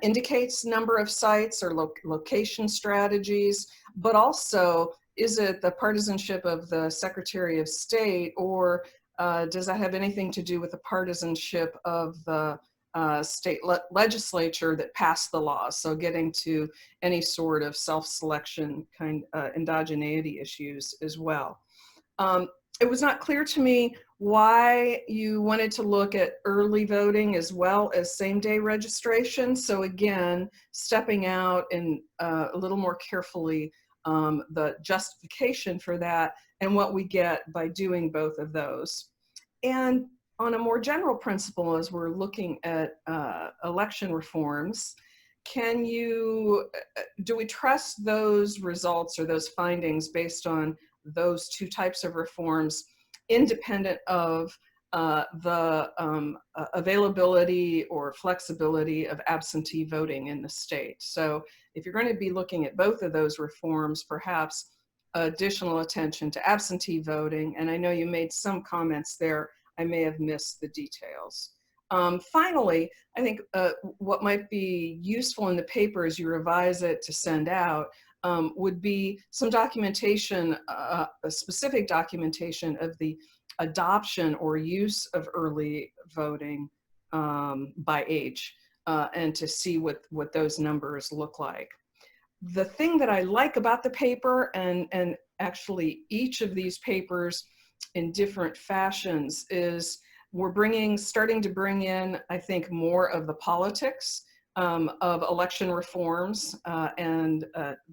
indicates number of sites or location strategies, but also, is it the partisanship of the Secretary of State, or does that have anything to do with the partisanship of the state legislature that passed the laws? So getting to any sort of self-selection kind endogeneity issues as well. It was not clear to me why you wanted to look at early voting as well as same-day registration. So again, stepping out and a little more carefully the justification for that and what we get by doing both of those. And on a more general principle, as we're looking at election reforms, do we trust those results or those findings based on those two types of reforms, independent of the availability or flexibility of absentee voting in the state? So if you're going to be looking at both of those reforms, perhaps additional attention to absentee voting, and I know you made some comments there, I may have missed the details. Finally, I think what might be useful in the paper as you revise it to send out would be some documentation, a specific documentation of the adoption or use of early voting by age, and to see what those numbers look like. The thing that I like about the paper, and actually each of these papers in different fashions, is we're starting to bring in, I think, more of the politics of election reforms and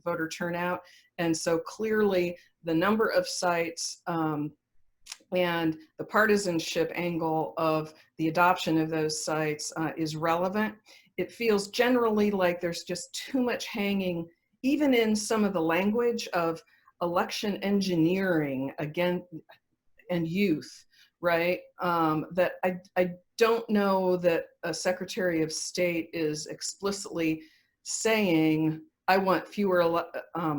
voter turnout. And so clearly the number of sites and the partisanship angle of the adoption of those sites is relevant. It feels generally like there's just too much hanging, even in some of the language of election engineering again and youth, right? That I don't know that a Secretary of State is explicitly saying, I want fewer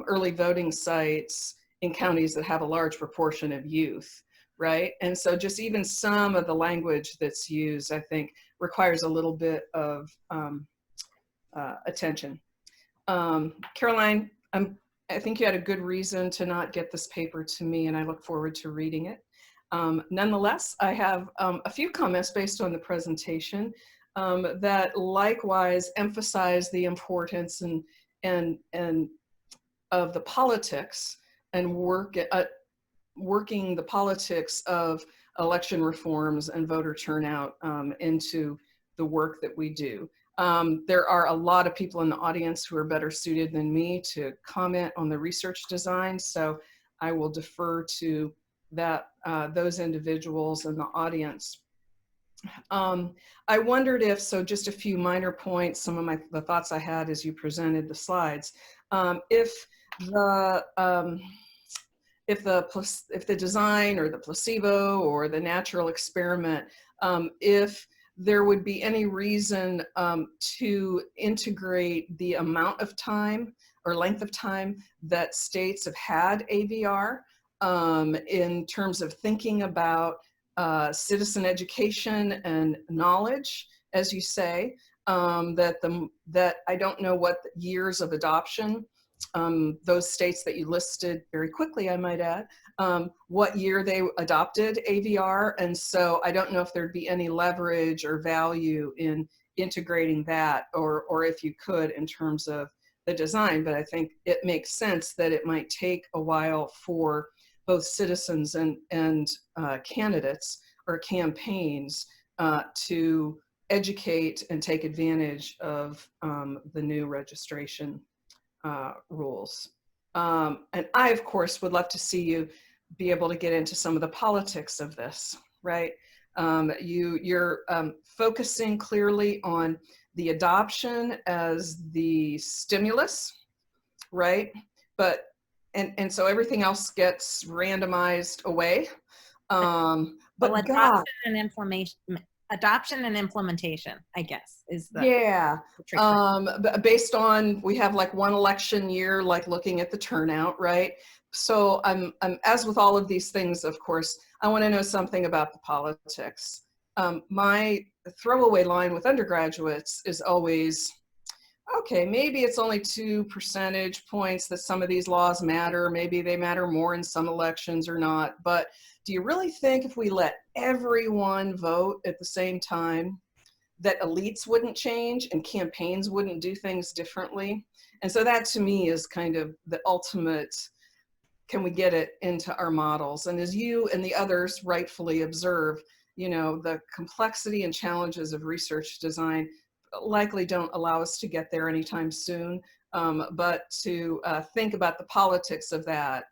early voting sites in counties that have a large proportion of youth, right? And so just even some of the language that's used, I think, requires a little bit of attention. Caroline, I think you had a good reason to not get this paper to me, and I look forward to reading it. Nonetheless, I have a few comments based on the presentation that likewise emphasize the importance and of the politics and working the politics of election reforms and voter turnout into the work that we do. There are a lot of people in the audience who are better suited than me to comment on the research design, so I will defer to those individuals in the audience. I wondered if, so just a few minor points, some of the thoughts I had as you presented the slides, if the design or the placebo or the natural experiment, if there would be any reason to integrate the amount of time or length of time that states have had AVR in terms of thinking about citizen education and knowledge, as you say, that I don't know what years of adoption, those states that you listed very quickly, I might add, what year they adopted AVR. And so I don't know if there'd be any leverage or value in integrating that, or if you could in terms of the design. But I think it makes sense that it might take a while for both citizens and candidates or campaigns to educate and take advantage of the new registration rules. And I, of course, would love to see you be able to get into some of the politics of this, right? You're focusing clearly on the adoption as the stimulus, right? But and so everything else gets randomized away. Well, But God, adoption and implementation, I guess, is the yeah. trick. Based on, we have like one election year, like looking at the turnout, right? So I'm as with all of these things, of course, I want to know something about the politics. My throwaway line with undergraduates is always, okay, maybe it's only 2 percentage points that some of these laws matter. Maybe they matter more in some elections or not. But do you really think if we let everyone vote at the same time, that elites wouldn't change and campaigns wouldn't do things differently? And so that to me is kind of the ultimate, can we get it into our models? And as you and the others rightfully observe, you know, the complexity and challenges of research design likely don't allow us to get there anytime soon, but to think about the politics of that,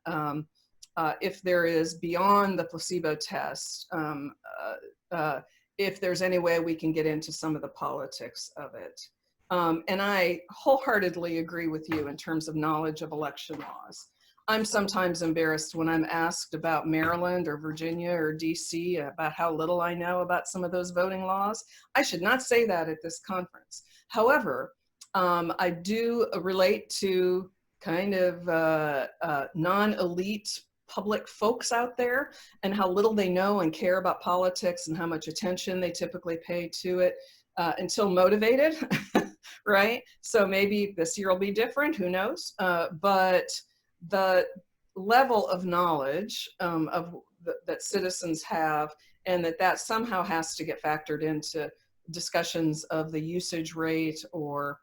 if there is beyond the placebo test, if there's any way we can get into some of the politics of it. And I wholeheartedly agree with you in terms of knowledge of election laws. I'm sometimes embarrassed when I'm asked about Maryland or Virginia or DC about how little I know about some of those voting laws. I should not say that at this conference. However, I do relate to kind of non-elite public folks out there and how little they know and care about politics and how much attention they typically pay to it until motivated, right? So maybe this year will be different, who knows? But the level of knowledge that citizens have, and that somehow has to get factored into discussions of the usage rate or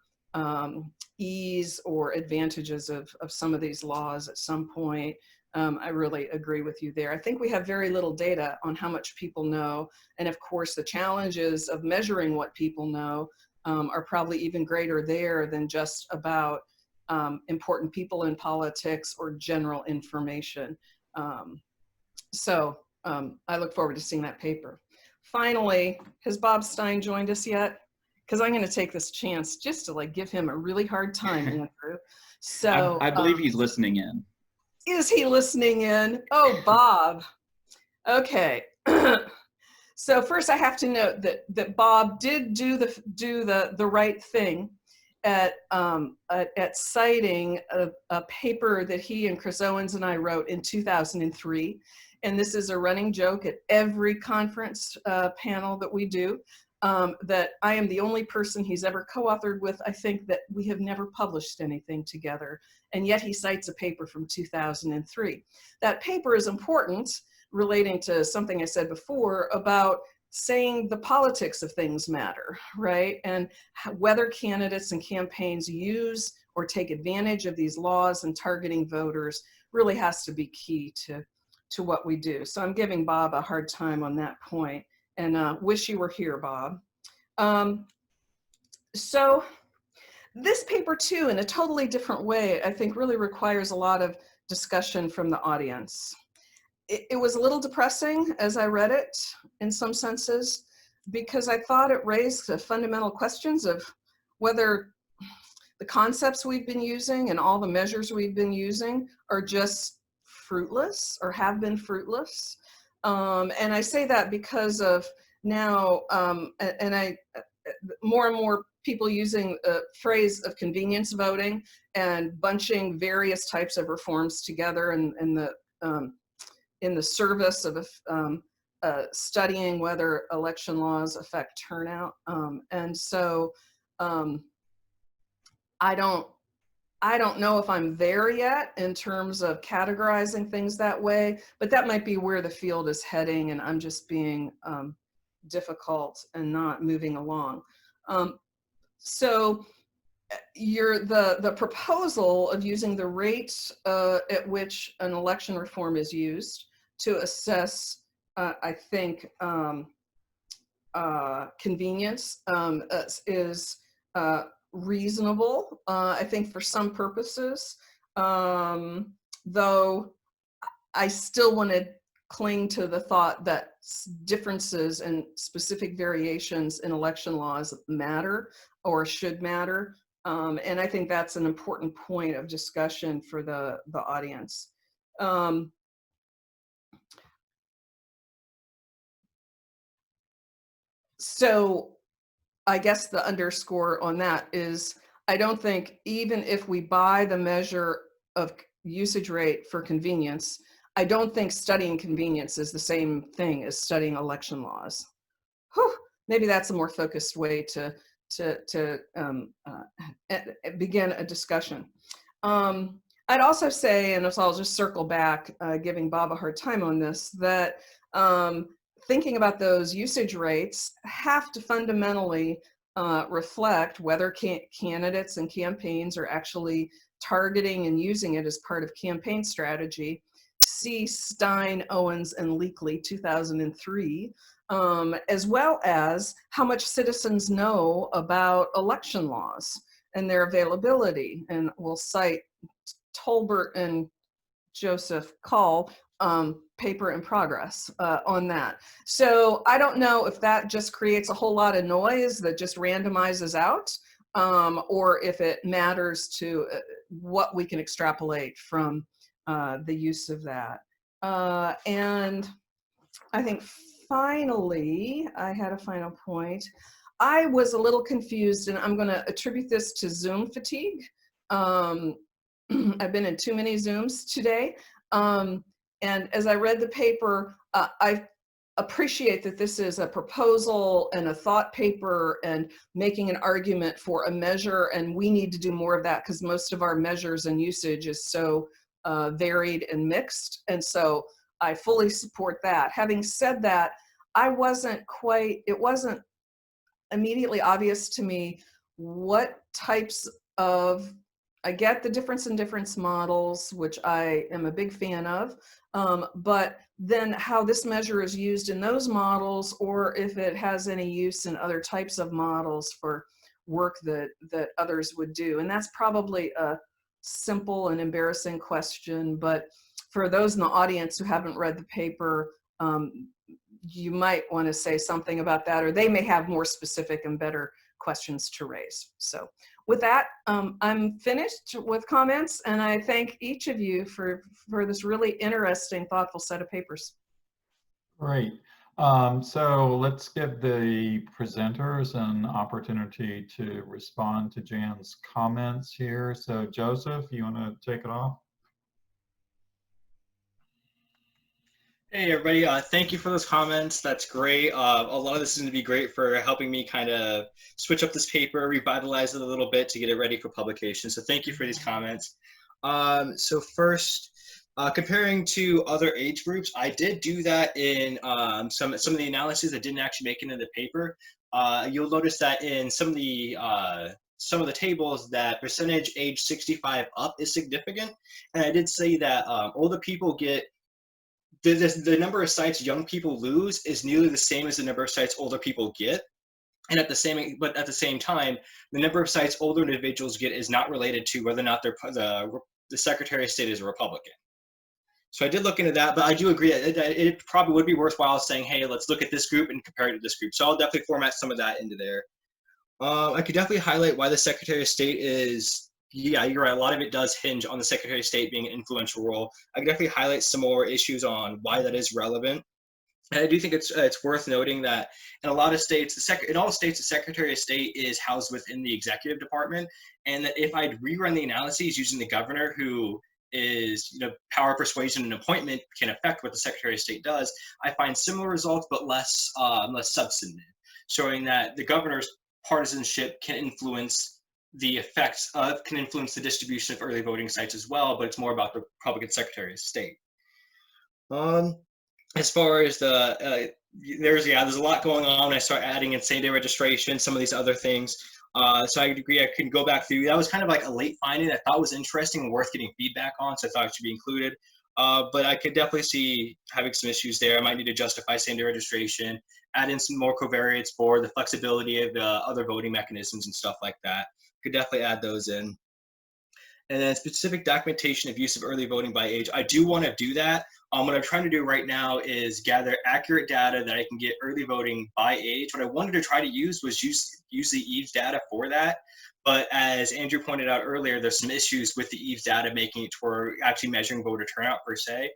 ease or advantages of some of these laws at some point. I really agree with you there. I think we have very little data on how much people know. And of course, the challenges of measuring what people know are probably even greater there than just about important people in politics or general information. So I look forward to seeing that paper. Finally, has Bob Stein joined us yet? Because I'm going to take this chance just to like give him a really hard time, Andrew. So I believe he's listening in. Is he listening in? Oh, Bob. Okay. So first I have to note that Bob did do the right thing at citing a paper that he and Chris Owens and I wrote in 2003. And this is a running joke at every conference panel that we do, that I am the only person he's ever co-authored with. I think that we have never published anything together. And yet he cites a paper from 2003. That paper is important, relating to something I said before about saying the politics of things matter, right? And whether candidates and campaigns use or take advantage of these laws and targeting voters really has to be key to what we do. So I'm giving Bob a hard time on that point, and wish you were here, Bob. So this paper too, in a totally different way, I think really requires a lot of discussion from the audience. It was a little depressing as I read it in some senses, because I thought it raised the fundamental questions of whether the concepts we've been using and all the measures we've been using are just fruitless or have been fruitless. And I say that because of now, more and more people using a phrase of convenience voting and bunching various types of reforms together in the service of studying whether election laws affect turnout. And so I don't know if I'm there yet in terms of categorizing things that way, but that might be where the field is heading, and I'm just being difficult and not moving along. So the proposal of using the rate at which an election reform is used to assess, I think, convenience is reasonable, I think, for some purposes, though I still want to cling to the thought that differences and specific variations in election laws matter or should matter. And I think that's an important point of discussion for the audience. So I guess the underscore on that is, I don't think even if we buy the measure of usage rate for convenience, I don't think studying convenience is the same thing as studying election laws. Whew, maybe that's a more focused way to begin a discussion. I'd also say, and I'll just circle back, giving Bob a hard time on this, that thinking about those usage rates have to fundamentally reflect whether candidates and campaigns are actually targeting and using it as part of campaign strategy. See Stein, Owens, and Leighley, 2003, as well as how much citizens know about election laws and their availability. And we'll cite Tolbert and Joseph Coll, paper in progress on that. So I don't know if that just creates a whole lot of noise that just randomizes out, or if it matters to what we can extrapolate from the use of that. And I think finally, I had a final point. I was a little confused, and I'm going to attribute this to Zoom fatigue. I've been in too many Zooms today. And as I read the paper, I appreciate that this is a proposal and a thought paper and making an argument for a measure, and we need to do more of that because most of our measures and usage is so varied and mixed. And so I fully support that. Having said that, it wasn't immediately obvious to me what types of, I get the difference in difference models, which I am a big fan of, but then how this measure is used in those models, or if it has any use in other types of models for work that others would do. And that's probably a simple and embarrassing question, but for those in the audience who haven't read the paper, you might want to say something about that, or they may have more specific and better questions to raise. So with that, I'm finished with comments, and I thank each of you for this really interesting, thoughtful set of papers. Great. So let's give the presenters an opportunity to respond to Jan's comments here. So Joseph, you want to take it off? Hey everybody, thank you for those comments. That's great. A lot of this is going to be great for helping me kind of switch up this paper, revitalize it a little bit to get it ready for publication. So thank you for these comments. So first, comparing to other age groups, I did do that in some of the analyses that didn't actually make it into the paper. You'll notice that in some of the tables that percentage age 65 up is significant. And I did say that older people get the number of sites young people lose is nearly the same as the number of sites older people get. And at the same time, the number of sites older individuals get is not related to whether or not the Secretary of State is a Republican. So I did look into that, but I do agree that it probably would be worthwhile saying, hey, let's look at this group and compare it to this group. So I'll definitely format some of that into there. I could definitely highlight why the Secretary of State is, yeah, you're right. A lot of it does hinge on the Secretary of State being an influential role. I could definitely highlight some more issues on why that is relevant. And I do think it's worth noting that in a lot of states, in all states, the Secretary of State is housed within the executive department. And that if I'd rerun the analyses using the governor, who is, power, persuasion, and appointment can affect what the Secretary of State does, I find similar results, but less substantive, showing that the governor's partisanship can influence the distribution of early voting sites as well, but it's more about the Republican Secretary of State. As far as there's a lot going on when I start adding in same-day registration, some of these other things. So I agree, I can go back through. That was kind of like a late finding I thought was interesting and worth getting feedback on, so I thought it should be included. But I could definitely see having some issues there. I might need to justify same-day registration, add in some more covariates for the flexibility of the other voting mechanisms and stuff like that. Could definitely add those in. And then specific documentation of use of early voting by age. I do want to do that. What I'm trying to do right now is gather accurate data that I can get early voting by age. What I wanted to try to use was use the EVES data for that. But as Andrew pointed out earlier, there's some issues with the EVES data making it toward actually measuring voter turnout per se.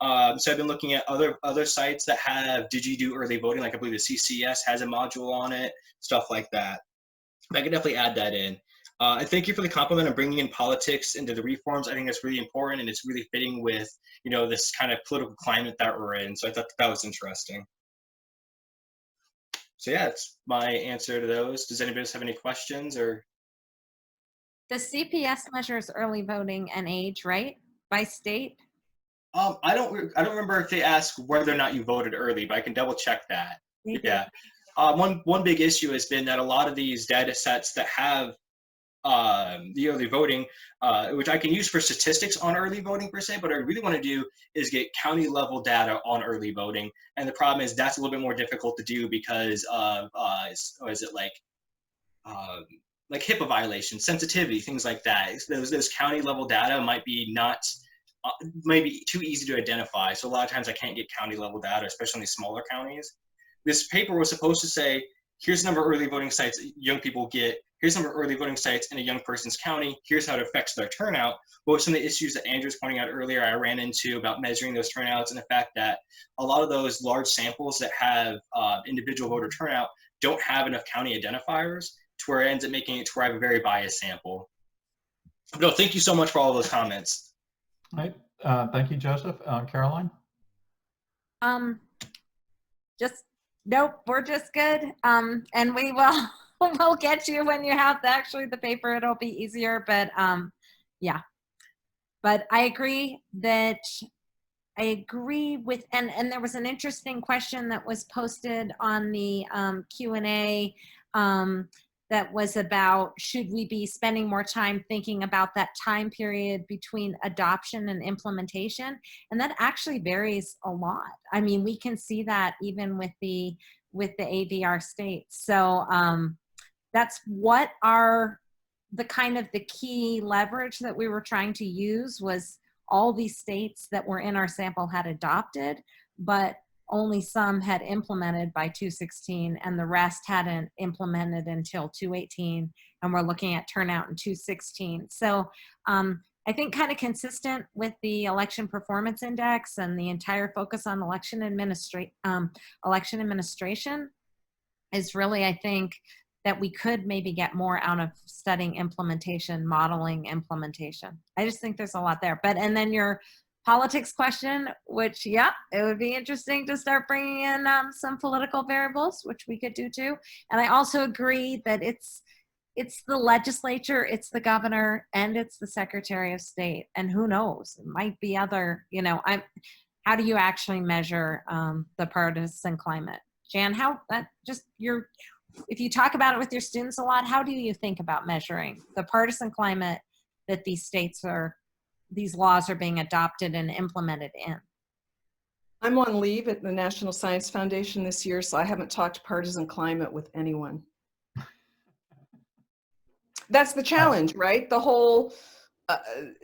So I've been looking at other sites that have DigiDo early voting, like I believe the CCS has a module on it, stuff like that. But I can definitely add that in. I thank you for the compliment of bringing in politics into the reforms. I think that's really important, and it's really fitting with, you know, this kind of political climate that we're in. So I thought that was interesting. So yeah, it's my answer to those. Does anybody else have any questions or? The CPS measures early voting and age, right? By state? I don't remember if they ask whether or not you voted early, but I can double check that. Yeah. One big issue has been that a lot of these data sets that have the early voting, which I can use for statistics on early voting per se, but what I really want to do is get county level data on early voting. And the problem is that's a little bit more difficult to do because of, is it like HIPAA violations, sensitivity, things like that. Those county level data might be too easy to identify. So a lot of times I can't get county level data, especially in these smaller counties. This paper was supposed to say, here's the number of early voting sites young people get. Here's the number of early voting sites in a young person's county. Here's how it affects their turnout. But with some of the issues that Andrew was pointing out earlier, I ran into about measuring those turnouts and the fact that a lot of those large samples that have individual voter turnout don't have enough county identifiers to where it ends up making it to where I have a very biased sample. No, thank you so much for all those comments. All right. Thank you, Joseph. Caroline? Nope, we're just good. And we will we'll get you when you have the paper. It'll be easier, but yeah. But I agree with, and there was an interesting question that was posted on the Q&A that was about, should we be spending more time thinking about that time period between adoption and implementation? And that actually varies a lot. I mean, we can see that even with the AVR states. So that's what the key leverage that we were trying to use was all these states that were in our sample had adopted, but only some had implemented by 216 and the rest hadn't implemented until 218, and we're looking at turnout in 216. So I think kind of consistent with the election performance index and the entire focus on election administration is really, I think, that we could maybe get more out of studying implementation, modeling implementation. I just think there's a lot there. But, and then your politics question, which, yeah, it would be interesting to start bringing in some political variables, which we could do too. And I also agree that it's the legislature, it's the governor, and it's the Secretary of State. And who knows, it might be other, how do you actually measure the partisan climate? Jan, if you talk about it with your students a lot, how do you think about measuring the partisan climate that these laws are being adopted and implemented in? I'm on leave at the National Science Foundation this year, so I haven't talked partisan climate with anyone. That's the challenge, right? The whole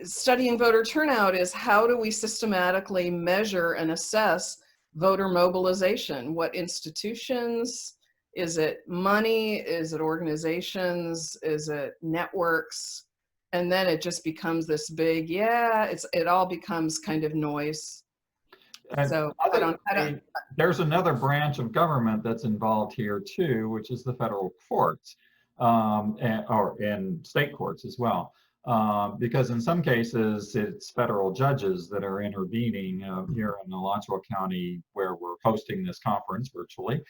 studying voter turnout is, how do we systematically measure and assess voter mobilization? What institutions? Is it money? Is it organizations? Is it networks? And then it just becomes this big, it all becomes kind of noise. So there's another branch of government that's involved here too, which is the federal courts, and state courts as well. Because in some cases, it's federal judges that are intervening here in Alachua County, where we're hosting this conference virtually.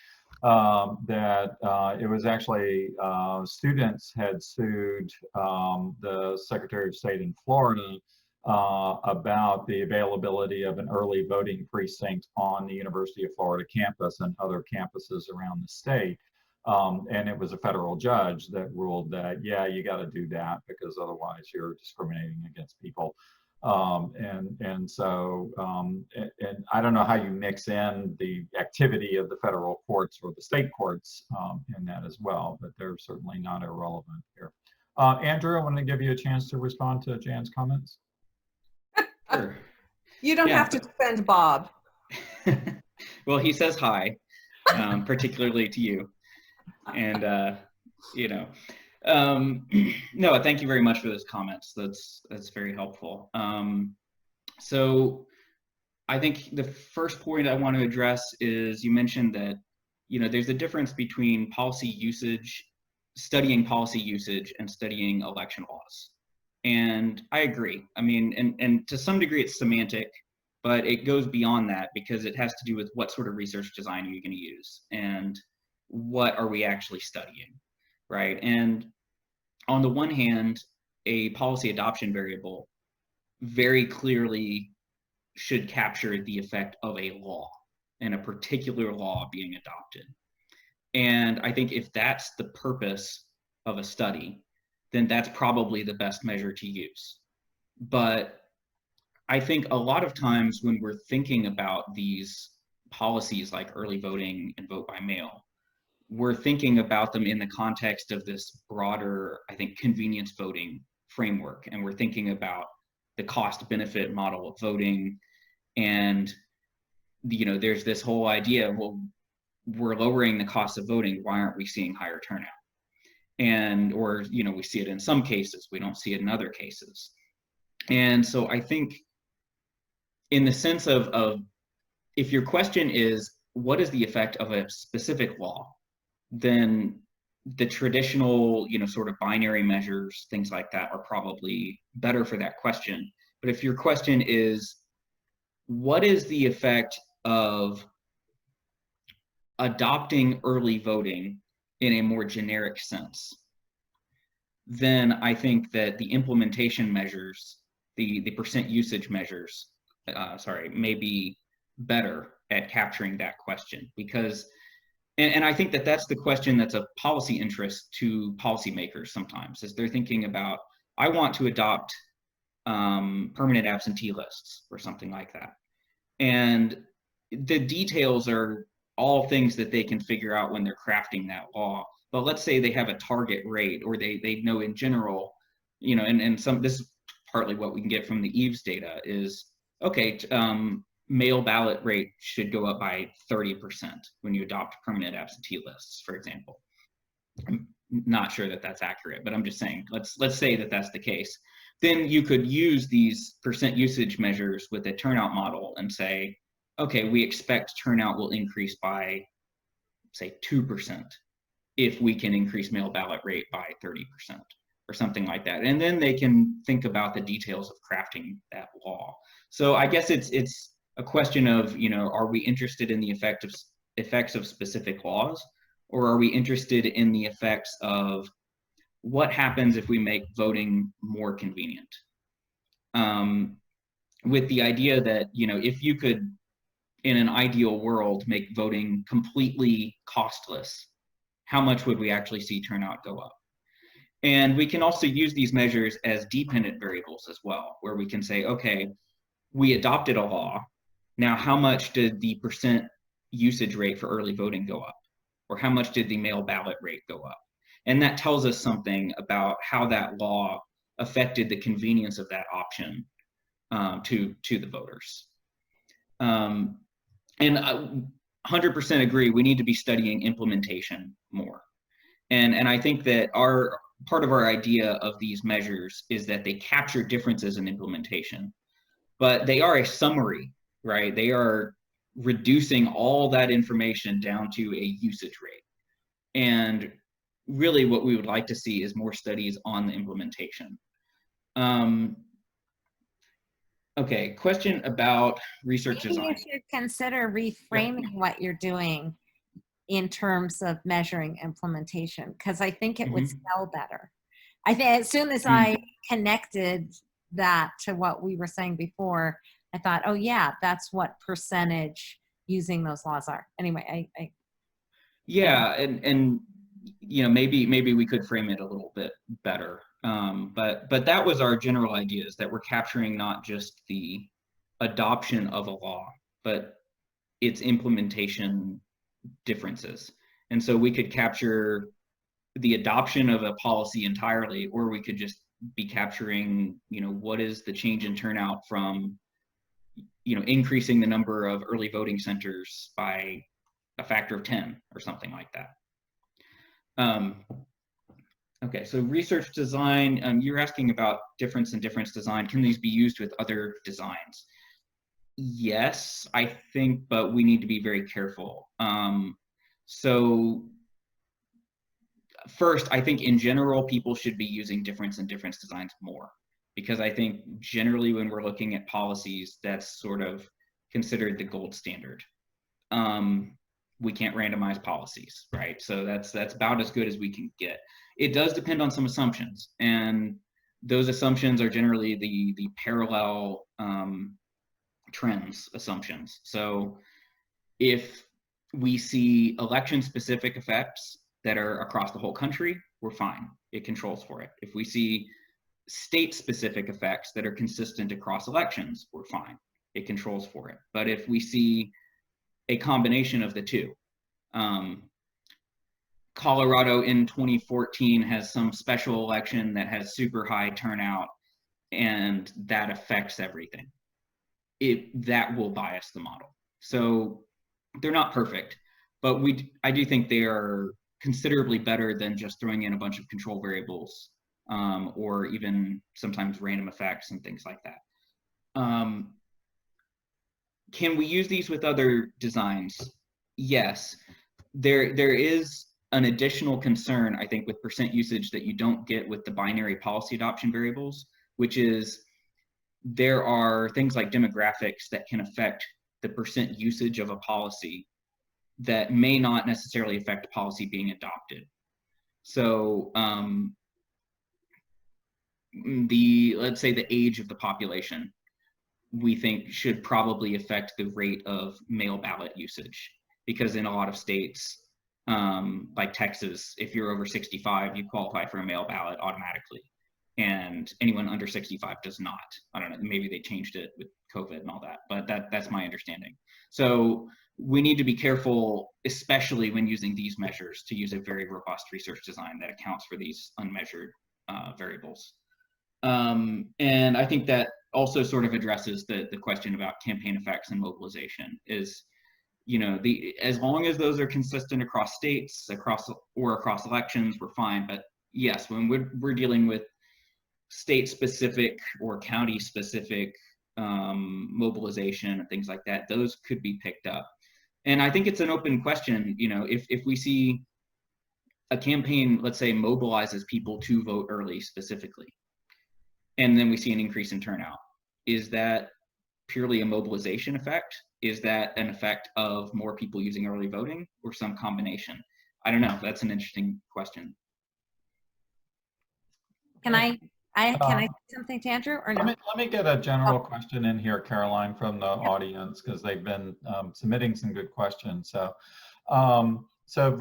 It was actually students had sued the Secretary of State in Florida about the availability of an early voting precinct on the University of Florida campus and other campuses around the state. And it was a federal judge that ruled that, yeah, you got to do that because otherwise you're discriminating against people. And so I don't know how you mix in the activity of the federal courts or the state courts in that as well, but they're certainly not irrelevant here. Andrew, I want to give you a chance to respond to Jan's comments. Sure. You don't Yeah, have to defend Bob. Well, he says hi, particularly to you. And, no, thank you very much for those comments. That's very helpful. So I think the first point I want to address is you mentioned that, there's a difference between studying policy usage and studying election laws. And I agree. I mean, and to some degree it's semantic, but it goes beyond that because it has to do with what sort of research design are you going to use and what are we actually studying, right? And on the one hand, a policy adoption variable very clearly should capture the effect of a law and a particular law being adopted. And I think if that's the purpose of a study, then that's probably the best measure to use. But I think a lot of times when we're thinking about these policies like early voting and vote by mail, we're thinking about them in the context of this broader, I think, convenience voting framework. And we're thinking about the cost benefit model of voting. And, there's this whole idea, well, we're lowering the cost of voting. Why aren't we seeing higher turnout? Or we see it in some cases, we don't see it in other cases. And so I think in the sense of if your question is, what is the effect of a specific law? Then the traditional, sort of binary measures, things like that are probably better for that question. But if your question is, what is the effect of adopting early voting in a more generic sense, then I think that the implementation measures, the percent usage measures, may be better at capturing that question because, and I think that that's the question that's of policy interest to policymakers sometimes, is they're thinking about, I want to adopt permanent absentee lists or something like that. And the details are all things that they can figure out when they're crafting that law. But let's say they have a target rate, or they know in general, and this is partly what we can get from the EVES data is, okay, mail ballot rate should go up by 30% when you adopt permanent absentee lists, for example. I'm not sure that that's accurate, but I'm just saying, let's say that that's the case. Then you could use these percent usage measures with a turnout model and say, okay, we expect turnout will increase by, say, 2% if we can increase mail ballot rate by 30% or something like that. And then they can think about the details of crafting that law. So I guess it's a question of, are we interested in the effects of specific laws, or are we interested in the effects of what happens if we make voting more convenient? With the idea that, if you could, in an ideal world, make voting completely costless, how much would we actually see turnout go up? And we can also use these measures as dependent variables as well, where we can say, okay, we adopted a law. Now, how much did the percent usage rate for early voting go up? Or how much did the mail ballot rate go up? And that tells us something about how that law affected the convenience of that option to the voters. And 100% agree, we need to be studying implementation more. And I think that part of our idea of these measures is that they capture differences in implementation, but they are a summary, right? They are reducing all that information down to a usage rate. And really what we would like to see is more studies on the implementation. Okay, question about research Maybe design. you should consider reframing what you're doing in terms of measuring implementation, because I think it would sell better. I think as soon as I connected that to what we were saying before, I thought, oh yeah, that's what percentage using those laws are. Anyway, Yeah, and maybe we could frame it a little bit better. But that was our general idea, is that we're capturing not just the adoption of a law, but its implementation differences. And so we could capture the adoption of a policy entirely, or we could just be capturing, what is the change in turnout from, increasing the number of early voting centers by a factor of 10 or something like that. Okay, so research design, you're asking about difference and difference design. Can these be used with other designs? Yes, I think, but we need to be very careful. So first, I think in general, people should be using difference and difference designs more, because I think generally when we're looking at policies, that's sort of considered the gold standard. We can't randomize policies, right? So that's about as good as we can get. It does depend on some assumptions, and those assumptions are generally the parallel trends assumptions. So if we see election-specific effects that are across the whole country, we're fine. It controls for it. If we see state-specific effects that are consistent across elections, we're fine. It controls for it. But if we see a combination of the two, Colorado in 2014 has some special election that has super high turnout, and that affects everything. That will bias the model. So they're not perfect, but I do think they are considerably better than just throwing in a bunch of control variables, or even sometimes random effects and things like that. Can we use these with other designs? Yes. There is an additional concern, I think, with percent usage that you don't get with the binary policy adoption variables, which is there are things like demographics that can affect the percent usage of a policy that may not necessarily affect policy being adopted. So let's say the age of the population, we think should probably affect the rate of mail ballot usage, because in a lot of states, like Texas, if you're over 65, you qualify for a mail ballot automatically, and anyone under 65 does not. I don't know, maybe they changed it with COVID and all that, but that's my understanding. So we need to be careful, especially when using these measures, to use a very robust research design that accounts for these unmeasured variables. And I think that also sort of addresses the question about campaign effects and mobilization. Is, as long as those are consistent across states, across elections, we're fine. But yes, when we're dealing with state-specific or county-specific mobilization and things like that, those could be picked up. And I think it's an open question, if we see a campaign, let's say, mobilizes people to vote early specifically, and then we see an increase in turnout, is that purely a mobilization effect? Is that an effect of more people using early voting, or some combination? I don't know. That's an interesting question. Can I say something to Andrew, or no? Let me get a general question in here, Caroline, from the audience, because they've been submitting some good questions. So,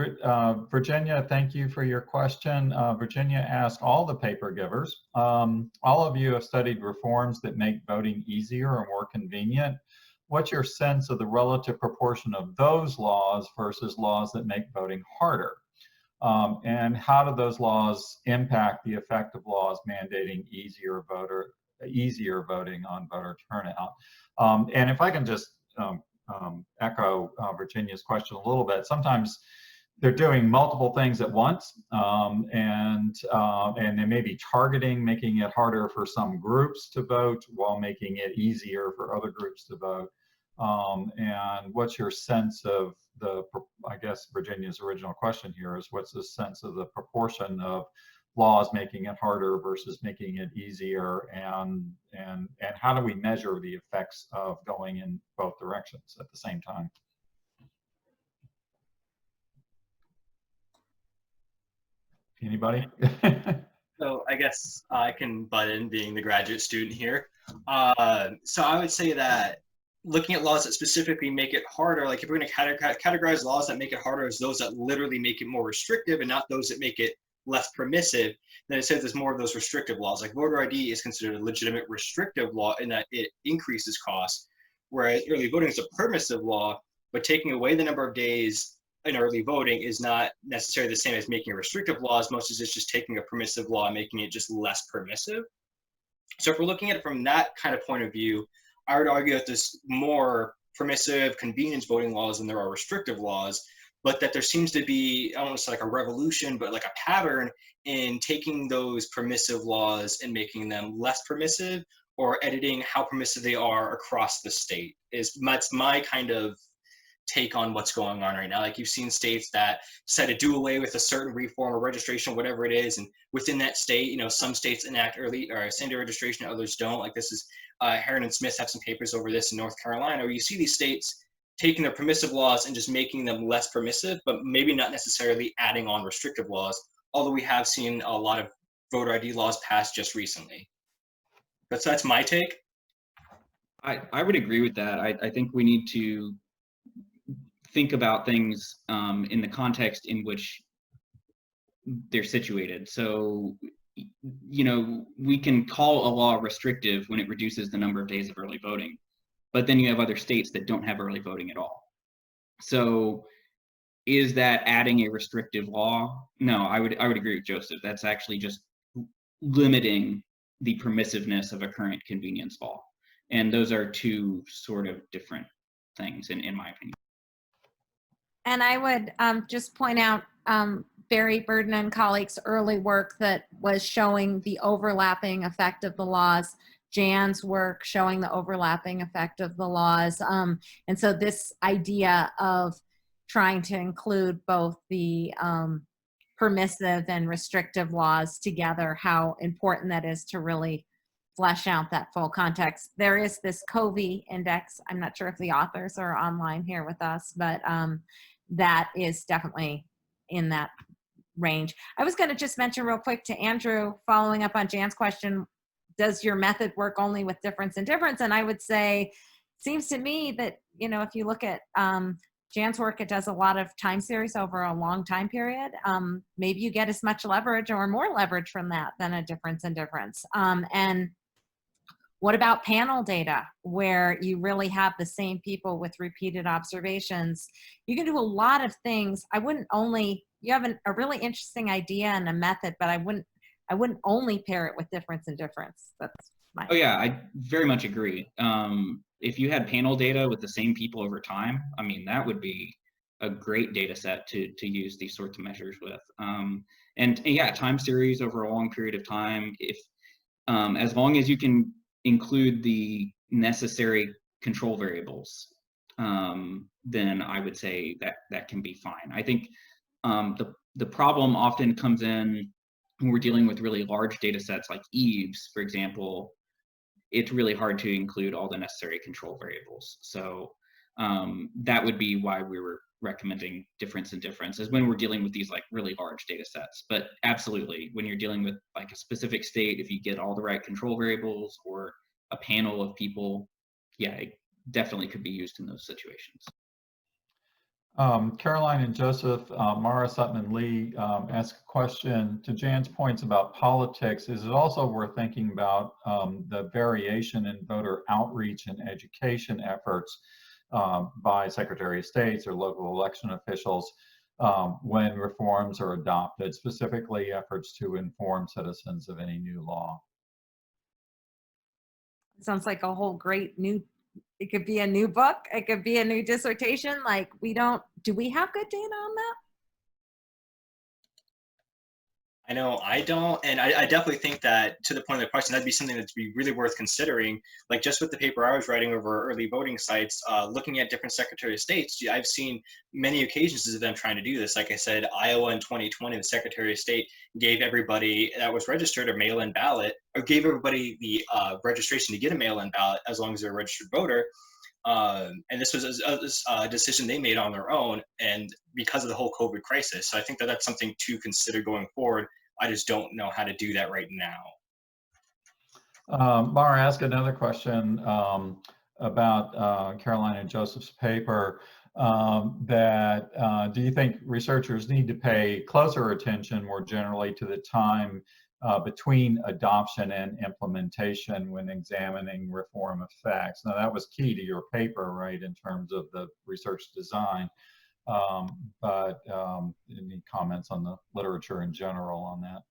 Virginia, thank you for your question. Virginia asked all the paper givers, all of you have studied reforms that make voting easier or more convenient. What's your sense of the relative proportion of those laws versus laws that make voting harder? And how do those laws impact the effect of laws mandating easier voting on voter turnout? And if I can just echo Virginia's question a little bit, sometimes they're doing multiple things at once, and they may be targeting, making it harder for some groups to vote while making it easier for other groups to vote. And what's your sense of I guess Virginia's original question here is, what's the sense of the proportion of laws making it harder versus making it easier, and how do we measure the effects of going in both directions at the same time? Anybody? So I guess I can butt in, being the graduate student here. So I would say that looking at laws that specifically make it harder, like if we're going to categorize laws that make it harder as those that literally make it more restrictive and not those that make it less permissive, then it says there's more of those restrictive laws. Like voter ID is considered a legitimate restrictive law in that it increases costs, whereas early voting is a permissive law, but taking away the number of days in early voting is not necessarily the same as making restrictive laws. Most of it's just taking a permissive law and making it just less permissive. So if we're looking at it from that kind of point of view, I would argue that there's more permissive convenience voting laws than there are restrictive laws, but that there seems to be almost like a revolution, but like a pattern in taking those permissive laws and making them less permissive, or editing how permissive they are across the state. That's my kind of take on what's going on right now. Like, you've seen states that decide to do away with a certain reform or registration, whatever it is, and within that state, some states enact early or same-day registration, others don't. Like, this is Heron and Smith have some papers over this in North Carolina, where you see these states taking their permissive laws and just making them less permissive, but maybe not necessarily adding on restrictive laws, although we have seen a lot of voter ID laws passed just recently. But so that's my take. I would agree with that. I think we need to think about things in the context in which they're situated. So, we can call a law restrictive when it reduces the number of days of early voting, but then you have other states that don't have early voting at all. So is that adding a restrictive law? No, I would agree with Joseph. That's actually just limiting the permissiveness of a current convenience law. And those are two sort of different things in my opinion. And I would just point out Barry Burden and colleagues' early work that was showing the overlapping effect of the laws, Jan's work showing the overlapping effect of the laws. And so this idea of trying to include both the permissive and restrictive laws together, how important that is to really flesh out that full context. There is this Covey index. I'm not sure if the authors are online here with us, but that is definitely in that range. I was going to just mention real quick to Andrew, following up on Jan's question, does your method work only with difference and difference? And I would say, seems to me that, if you look at Jan's work, it does a lot of time series over a long time period. Maybe you get as much leverage or more leverage from that than a difference and difference. And what about panel data, where you really have the same people with repeated observations? You can do a lot of things. You have a really interesting idea and a method, but I wouldn't only pair it with difference and difference. That's my. Oh yeah, I very much agree. If you had panel data with the same people over time, I mean, that would be a great data set to use these sorts of measures with. And yeah, time series over a long period of time, if as long as you can include the necessary control variables, then I would say that can be fine. I think the problem often comes in when we're dealing with really large data sets like EVES, for example. It's really hard to include all the necessary control variables. So that would be why we were recommending difference and difference, is when we're dealing with these like really large data sets. But absolutely, when you're dealing with like a specific state, if you get all the right control variables or a panel of people, yeah, it definitely could be used in those situations. Caroline and Joseph, Mara Sutman Lee asked a question to Jan's points about politics. Is it also worth thinking about the variation in voter outreach and education efforts by Secretary of States or local election officials when reforms are adopted, specifically efforts to inform citizens of any new law? Sounds like a whole great new, it could be a new book, it could be a new dissertation. Like, do we have good data on that? I know I don't, and I definitely think that, to the point of the question, that'd be something that'd be really worth considering. Like, just with the paper I was writing over early voting sites, looking at different Secretary of States, I've seen many occasions of them trying to do this. Like I said, Iowa in 2020, the Secretary of State gave everybody that was registered a mail-in ballot, or gave everybody the registration to get a mail-in ballot as long as they're a registered voter. And this was a decision they made on their own, and because of the whole COVID crisis. So I think that that's something to consider going forward. I just don't know how to do that right now. Mara asked another question about Caroline and Joseph's paper, that do you think researchers need to pay closer attention more generally to the time between adoption and implementation when examining reform effects? Now, that was key to your paper, right, in terms of the research design. But any comments on the literature in general on that?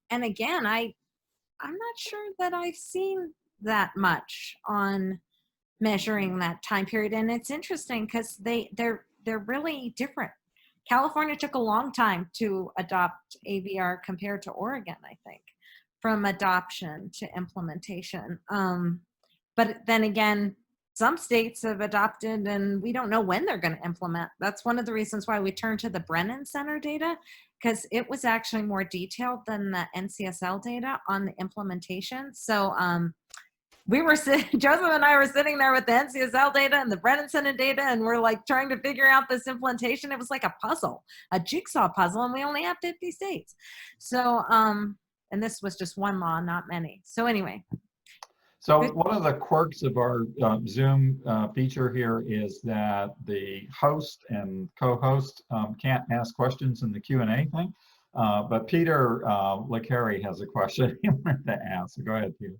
And again, I'm not sure that I've seen that much on measuring that time period. And it's interesting because they're really different. California took a long time to adopt AVR compared to Oregon, I think, from adoption to implementation. But then again, some states have adopted and we don't know when they're going to implement. That's one of the reasons why we turn to the Brennan Center data, because it was actually more detailed than the NCSL data on the implementation. So we were Joseph and I were sitting there with the NCSL data and the Brennan Center data, and we're like trying to figure out this implementation. It was like a puzzle, a jigsaw puzzle, and we only have 50 states. So, and this was just one law, not many. So anyway. So one of the quirks of our Zoom feature here is that the host and co-host can't ask questions in the Q&A thing. But Peter Licari has a question he wanted to ask. So go ahead, Peter.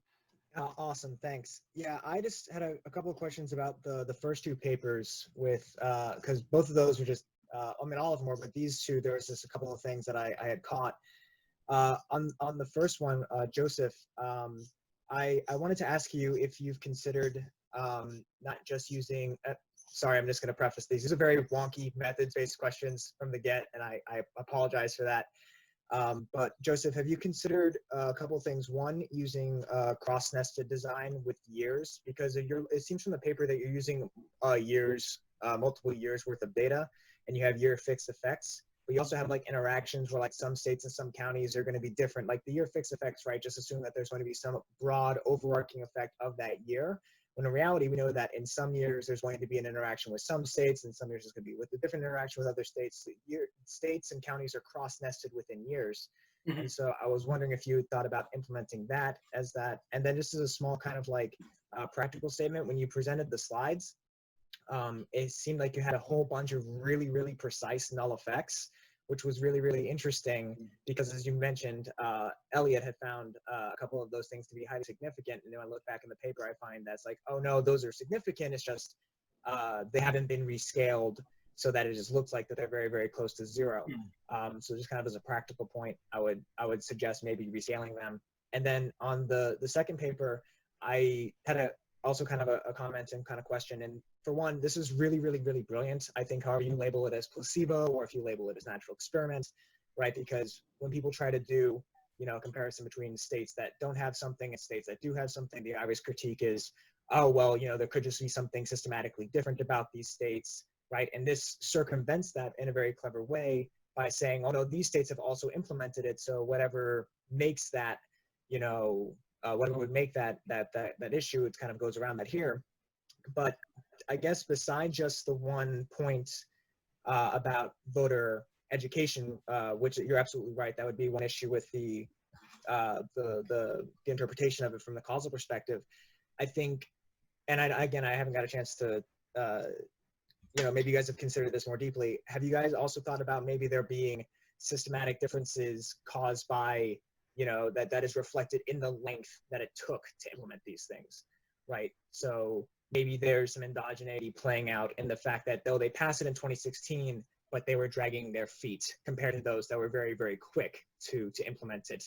Awesome, thanks. Yeah, I just had a couple of questions about the first two papers with, because both of those were just, I mean, all of them were, but these two, there was just a couple of things that I had caught. On the first one, Joseph, I wanted to ask you if you've considered not just using, sorry, I'm just going to preface these. These are very wonky methods-based questions from the get, and I apologize for that. But Joseph, have you considered a couple of things? One, using cross-nested design with years, because it seems from the paper that you're using multiple years worth of data, and you have year fixed effects. But you also have like interactions where like some states and some counties are going to be different. Like the year fixed effects, right? Just assume that there's going to be some broad overarching effect of that year. When in reality, we know that in some years there's going to be an interaction with some states, and some years there's going to be with a different interaction with other states. States and counties are cross-nested within years. Mm-hmm. And so I was wondering if you thought about implementing that as that. And then just as a small kind of like practical statement, when you presented the slides, it seemed like you had a whole bunch of really, really precise null effects, which was really, really interesting because, as you mentioned, Elliot had found a couple of those things to be highly significant. And when I look back in the paper, I find that's like, oh no, those are significant. It's just they haven't been rescaled so that it just looks like that they're very, very close to zero. So just kind of as a practical point, I would suggest maybe rescaling them. And then on the second paper, I had also kind of a comment and kind of question. And for one, this is really, really, really brilliant. I think however you label it as placebo, or if you label it as natural experiment, right? Because when people try to do, comparison between states that don't have something and states that do have something, the obvious critique is, oh, well, there could just be something systematically different about these states, right? And this circumvents that in a very clever way by saying, oh no, these states have also implemented it. So whatever makes that, whatever would make that issue, it kind of goes around that here. But I guess besides just the one point about voter education, which you're absolutely right, that would be one issue with the interpretation of it from the causal perspective. I think, and I haven't got a chance to, maybe you guys have considered this more deeply. Have you guys also thought about maybe there being systematic differences caused by that is reflected in the length that it took to implement these things, right? So maybe there's some endogeneity playing out in the fact that though they passed it in 2016, but they were dragging their feet compared to those that were very, very quick to implement it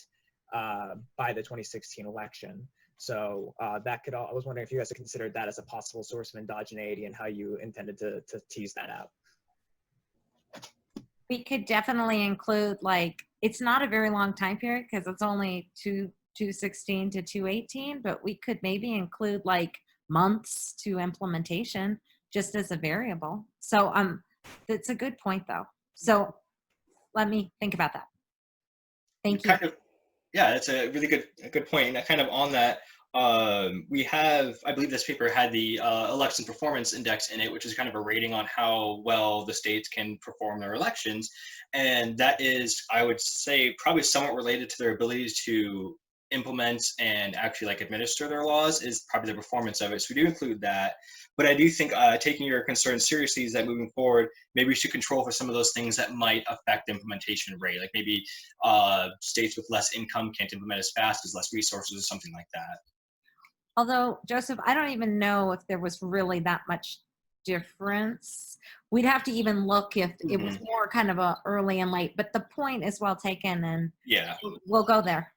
by the 2016 election. So I was wondering if you guys had considered that as a possible source of endogeneity and how you intended to tease that out. We could definitely include, like, it's not a very long time period because it's only 216 to 218, but we could maybe include like months to implementation just as a variable. So that's a good point though. So let me think about that. Thank you. Yeah, that's a really good point. And kind of on that, we have, I believe this paper had the election performance index in it, which is kind of a rating on how well the states can perform their elections. And that is, I would say, probably somewhat related to their abilities to implement and actually like administer their laws is probably the performance of it. So we do include that. But I do think taking your concerns seriously is that moving forward, maybe we should control for some of those things that might affect the implementation rate. Like maybe states with less income can't implement as fast as less resources or something like that. Although, Joseph, I don't even know if there was really that much difference. We'd have to even look if it was Mhm. more kind of a early and late, but the point is well taken, and Yeah. we'll go there.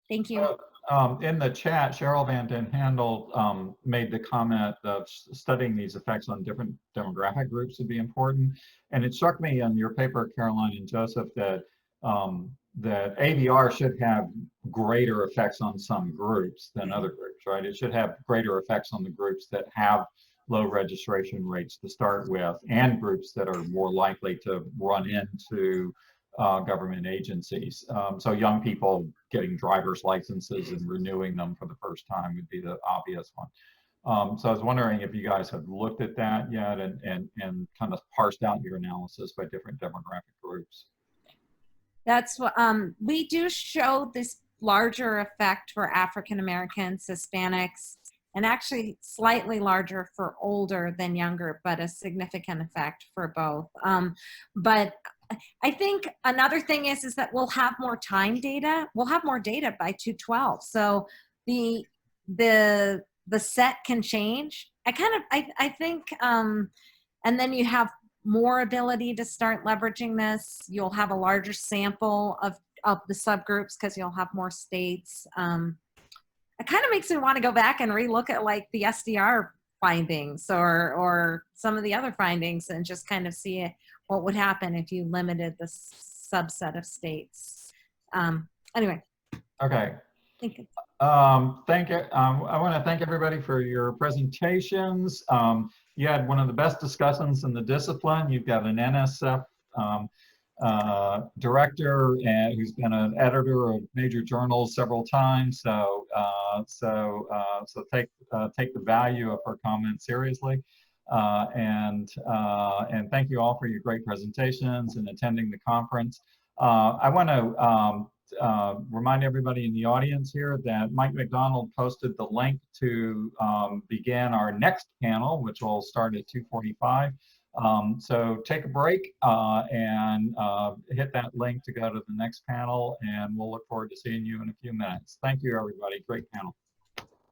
Thank you. In the chat, Cheryl Van Den Handel made the comment of studying these effects on different demographic groups would be important. And it struck me in your paper, Caroline and Joseph, that that ABR should have greater effects on some groups than other groups, right? It should have greater effects on the groups that have low registration rates to start with, and groups that are more likely to run into government agencies. So young people getting driver's licenses and renewing them for the first time would be the obvious one. So I was wondering if you guys have looked at that yet and kind of parsed out your analysis by different demographic groups. That's what we do show this larger effect for African Americans, Hispanics, and actually slightly larger for older than younger, but a significant effect for both. But I think another thing is that we'll have more time data. We'll have more data by 212. So the set can change. I think, and then you have more ability to start leveraging this. You'll have a larger sample of the subgroups because you'll have more states. It kind of makes me want to go back and relook at like the SDR findings or some of the other findings and just kind of see what would happen if you limited the subset of states. Anyway. Okay. Thank you. Thank you. I want to thank everybody for your presentations. You had one of the best discussants in the discipline. You've got an NSF director and who's been an editor of major journals several times. So take the value of her comments seriously. And thank you all for your great presentations and attending the conference. I want to remind everybody in the audience here that Mike McDonald posted the link to begin our next panel, which will start at 2:45. So take a break and hit that link to go to the next panel, and we'll look forward to seeing you in a few minutes. Thank you, everybody. Great panel.